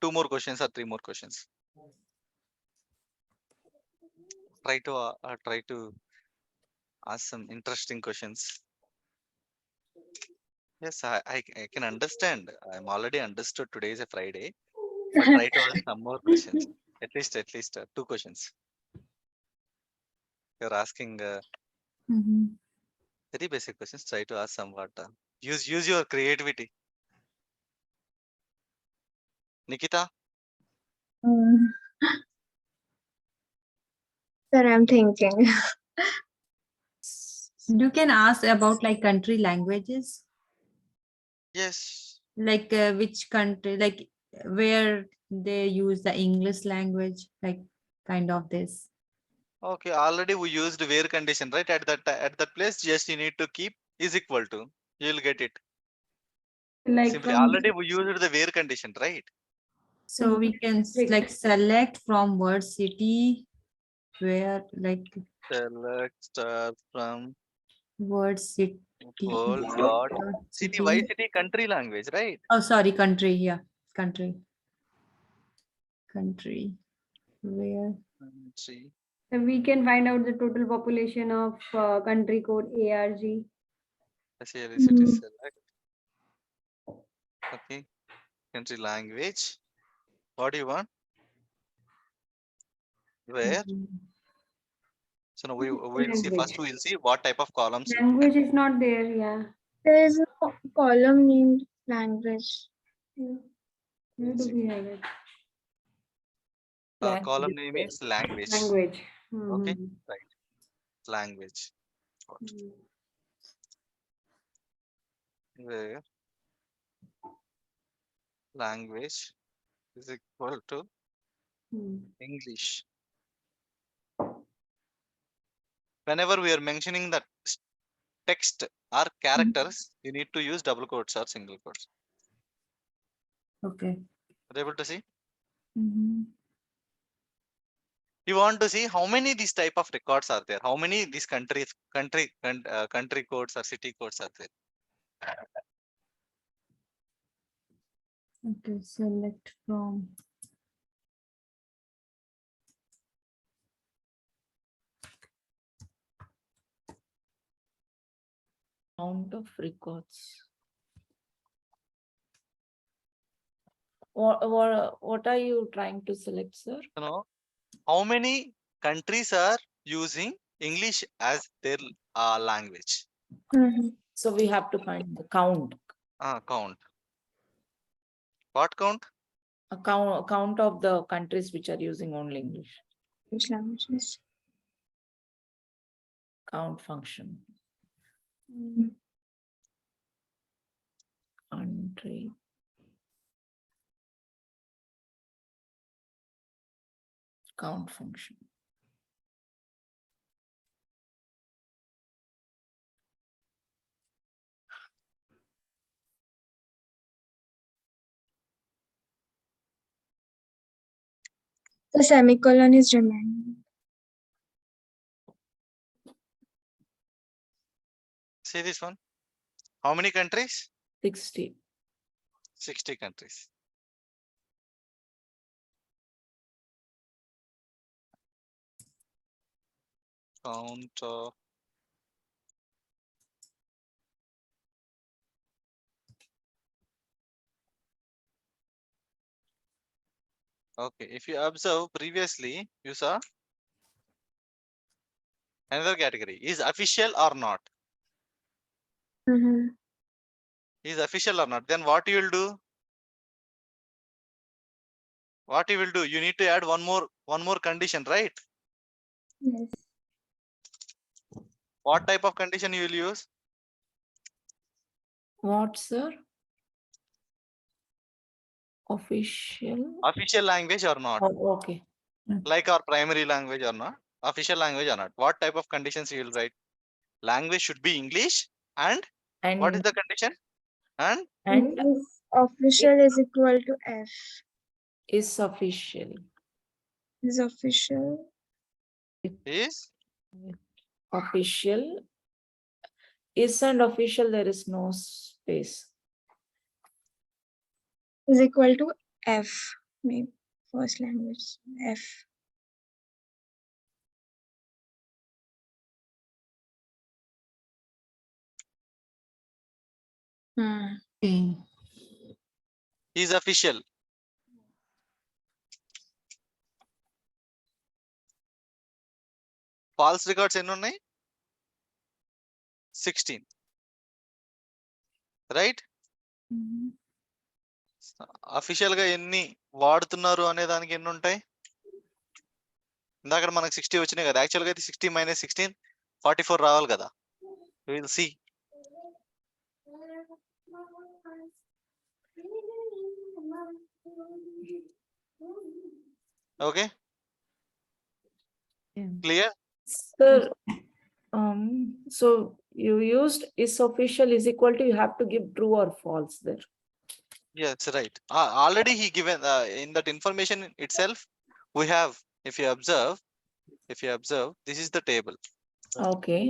two more questions or three more questions. Try to ask some interesting questions. Yes, I can understand. I'm already understood today is a Friday, but try to ask some more questions. At least two questions. You're asking Mhm. very basic questions. Try to ask somewhat. Use your creativity. Nikita, Mm. Sir, I'm thinking. You can ask about like country languages, yes. like which country, like where they use the English language, like kind of this. Okay, already we used where condition, right? At that place, just you need to keep is equal to. You'll get it. Like Simply from already we used the where condition, right? So we can Wait. like select from word city where like Select from word city. world dot city. Why City. city? Country language, right? Oh, sorry, country. Yeah, country. Country. Where? See. we can find out the total population of country code ARG. City Mm. select. Okay. Country language. What do you want? Where? So now we'll see first. We'll see what type of columns you Language is not there, yeah. There is no column named language. Where do we have it? column name is language. Language. Okay, Mhm. right. Language. Got it. Mhm. Where language is equal to Mhm. English. Whenever we are mentioning that text or characters, you need to use double quotes or single quotes. Okay. Are you able to see? Mhm. You want to see how many these type of records are there? How many these country codes or city codes are there? Okay. Select from. Count of records. What are you trying to select, sir? You know, how many countries are using English as their language? Mhm. So we have to find the count. Count. What count? A count of the countries which are using only English. Which languages? Count function. Mm. Country. Count function. The semicolon is remaining. See this one? How many countries? 60. 60 countries. Count of okay, if you observe previously, you saw another category is official or not. Mhm. Is official or not? Then what you will do? What you will do? You need to add one more condition, right? Yes. What type of condition you will use? What, sir? Official. Official language or not? Oh, okay. Like our primary language or not? Official language or not? What type of conditions you will write? Language should be English and what is And the condition? And and If official is equal to F is official. is official. is Official is and official, there is no space. Is equal to F. Maybe first language F. Okay. is official. False records ఎన్ని ఉన్నాయి? 16. Right? Official గా ఎన్ని వాడుతున్నారు అనే దానికి ఎన్ని ఉంటాయి? ఇందాక మనకు 60 వచ్చినాయి కదా. యాక్చువల్ గా అయితే 60 - 16 44 రావాలి కదా. Will see. Okay, clear? Sir, so you used is official is equal to, you have to give true or false there. Yes, right. Already he given in that information itself we have, if you observe, this is the table. Okay.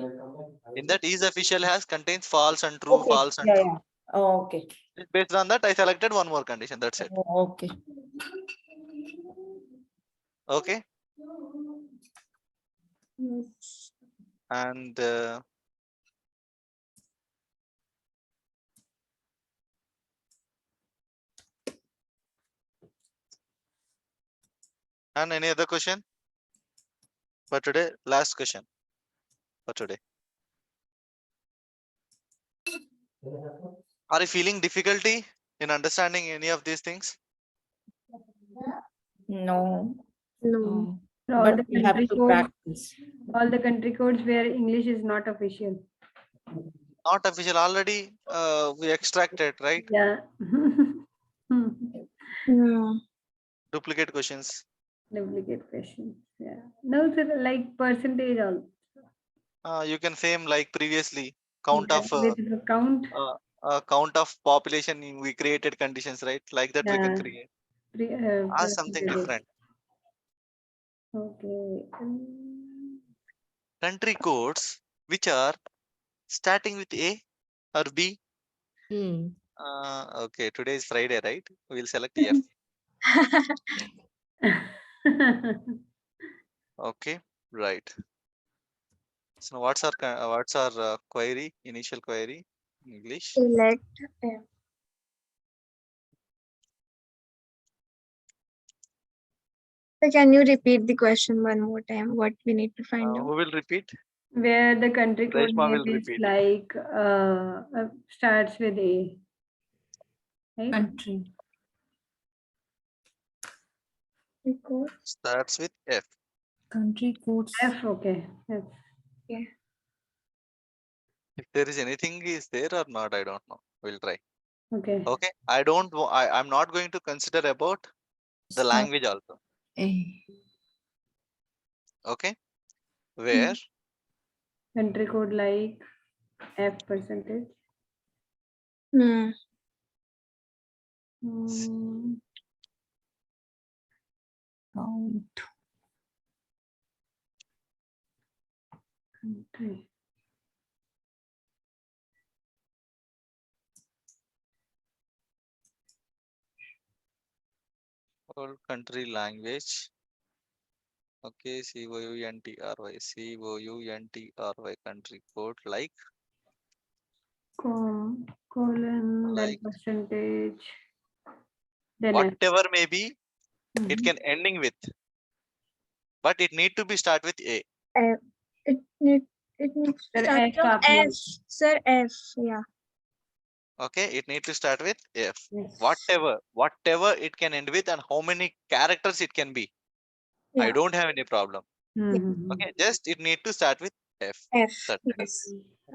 In that is official has contains false and true, Okay. false and Yeah, true. yeah. Oh, okay. Based on that I selected one more condition, that's it. Oh, okay. Okay, Yes. and any other question for today? Last question for today. Are you feeling difficulty in understanding any of these things? No. No. So all But the we have country to codes, practice. all the country codes where English is not official. Not official, already we extracted, right? Yeah. No. Duplicate questions. Duplicate questions. Yeah. No, sir, like percentage also. You can same like previously count Yeah, of with the count. count of population, we created conditions, right? Like that we can Yeah. create something Percentages. different. Okay. Country codes which are starting with A or B. Okay, today is Friday, right? We'll select F. Okay, right. So what's our query, initial query in English? Select F. So can you repeat the question one more time? What we need to find out? Who will repeat? Where the country code Reshma name will is repeat. like starts with A. Right? Country. Record. Starts with F. Country codes. F, okay. Yes. If there is anything is there or not, I don't know. We'll try. Okay. Okay, I'm not going to consider about the Start language also. A. Okay, where Country code like F percentage. Hmm. count. Country. Whole country language. Okay, COUNTRY country code like Colon, then Like- percentage. Then F. whatever may be, it Mhm. can ending with, but it need to be start with A. It needs Sir, to start F from आपने- F. Sir, F. Yeah. Okay, it need to start with F. Yes. Whatever it can end with, and how many characters it can be. I Yeah. don't have any problem. Mhm. Okay, just it need to start with F. F. That's it. Yes.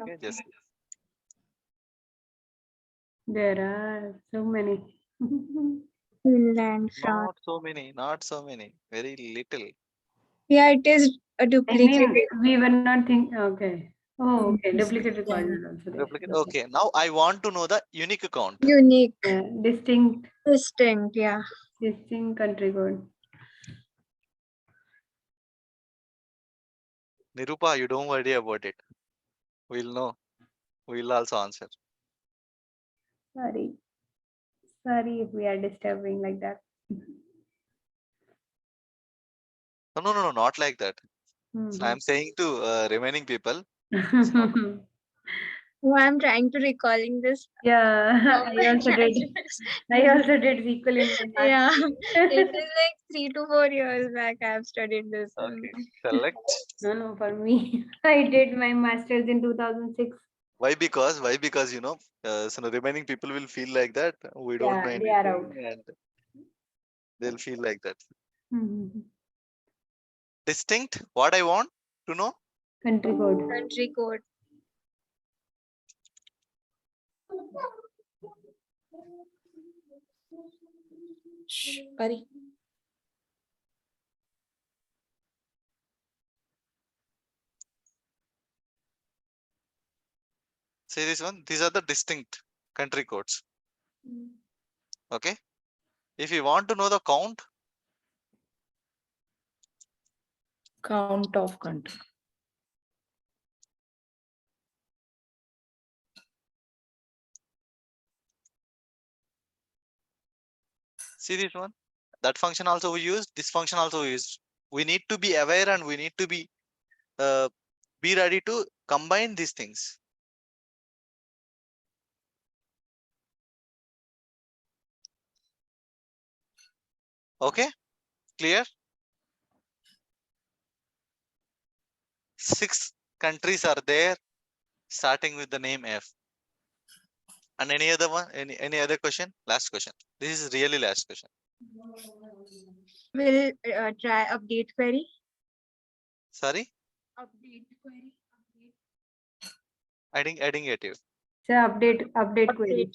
Okay, just There are so many. Finland, France. not so many, very little. Yeah, it is a I duplicate. mean, we were not thinking. Okay. Oh, okay. Mm. Duplicate recorded also there. Replicate. Okay, now I want to know the unique count. Unique, Yeah, distinct, distinct. Yeah. distinct country code. Nirupa, you don't worry about it. We'll know. We'll also answer. Sorry. Sorry if we are disturbing like that. No, not like that. So Mhm. I'm saying to remaining people. Oh, I'm trying to recalling this. Yeah, from I my also did. graduation. I also did SQL in my Yeah, master's. it is like 3 to 4 years back I've studied this. Okay, select. No, for me, I did my master's in 2006. Why? Because you know, so the remaining people will feel like that we don't know Yeah, they are out. anything, and they'll feel like that. Mhm. Distinct. What I want to know. Country code. Country code. Shh, Pari. See this one. These are the distinct country codes. Okay. If you want to know the count, Count of country. see this one. That function also we use. This function also we use. We need to be aware and we need to be ready to combine these things. Okay, clear? 6 countries are there starting with the name F. And any other one? Any other question? Last question. This is really last question. We'll try update query. Sorry, Update query. adding it you. So update query.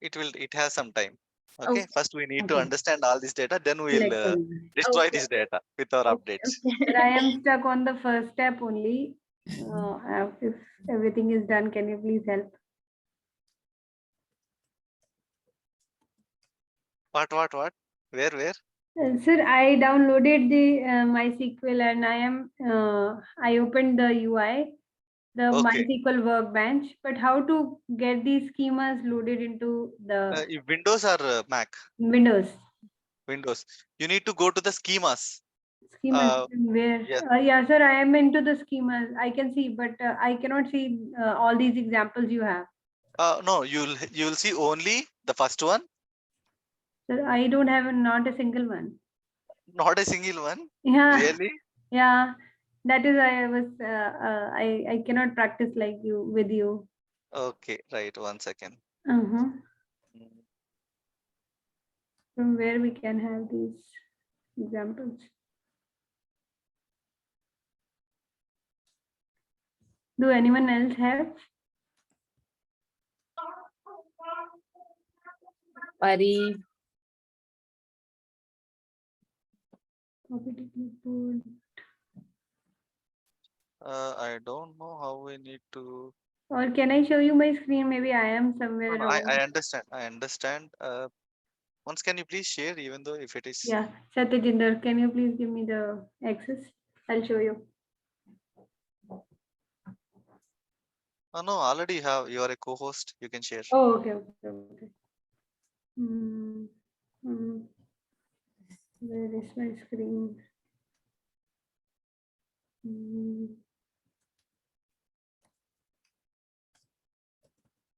It has some time. Okay, Okay. first we need to Okay. understand all this data, then we'll Select one. destroy Okay. this data with our Okay. updates. But I am stuck on the first step only. If everything is done, can you please help? What? Where? Sir, I downloaded the MySQL and I opened the UI, the Okay. MySQL Workbench. But how to get these schemas loaded into the If Windows or Mac? Windows? Windows. You need to go to the schemas. Schemas where? yes. Yeah, sir, I am into the schemas. I can see, but I cannot see all these examples you have. No, you'll see only the first one, Sir, I don't have not a single one. not a single one. Yeah. Really? Yeah, that is why I was I cannot practice like you with you. Okay, right. 1 second. Uh-huh. Mm, From where we can have these examples. Do anyone else have? Pari. Copy to clipboard. I don't know how we need to. Or can I show you my screen? Maybe I am somewhere No, wrong. I understand. I understand. Once can you please share, even though if it is Yeah, Satyajinder, can you please give me the access? I'll show you. oh no, already you are a co-host, you can share. Oh, okay, okay, okay. Hmm. Where is my screen?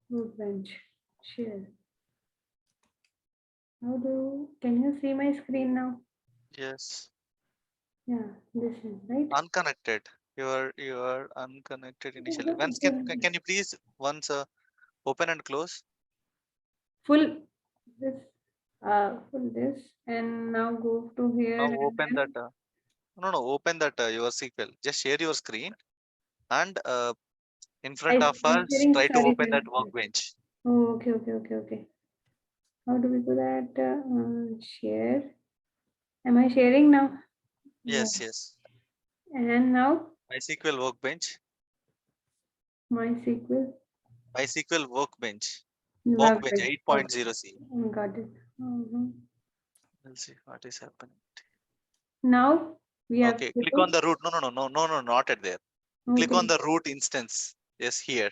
Workbench, share. Can you see my screen now? Yes. Yeah, this is right. Unconnected. You are unconnected initially. Once can you please once open and close? Full this, and now go to here. Now and open then- that. No, open that your SQL. Just share your screen and in front of I'm us, sharing, try to sorry, open that sorry. workbench. Oh, okay. How do we do that? Share. Am I sharing now? Yes, yes. And now MySQL workbench. MySQL MySQL workbench. Workbench Workbench. 8.0C. Got it. We'll see what is happening. Now we have Okay, to click on the root. No, not at there. Click on the root instance. Yes, here.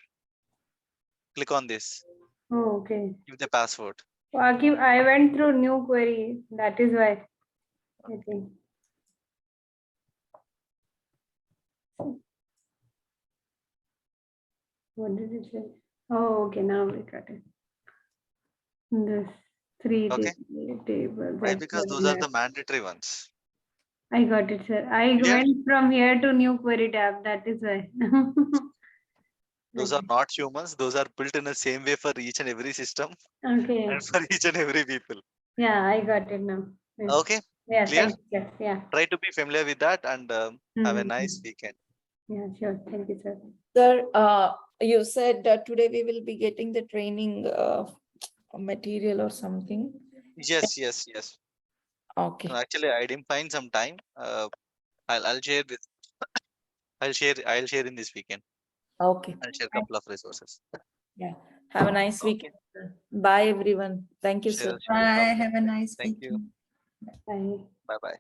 Click on this. Oh, okay. Give the password. Akib, I went through new query. That is why. I think. What did it say? Oh, okay. Now we got it. This three Okay. table. Why? Because those are the mandatory ones. I got it, sir. I Clear? went from here to new query tab. That is why. Those are not humans. Those are built in the same way for each and every system Okay. and for each and every people. Yeah, I got it now. Yes. Okay. Yeah, Clear? thank you, sir. Yeah. Try to be familiar with that and have a nice Mhm. weekend. Yeah, sure. Thank you, sir. Sir, you said today we will be getting the training material or something. Yes. Okay. Actually, I didn't find some time. I'll share with. I'll share in this weekend. Okay. I'll share a couple of resources. Yeah. Have a nice Okay. weekend. Sir. Bye, everyone. Thank you, sir. Sure. Bye. Have a nice Thank you. weekend. Bye. Bye bye.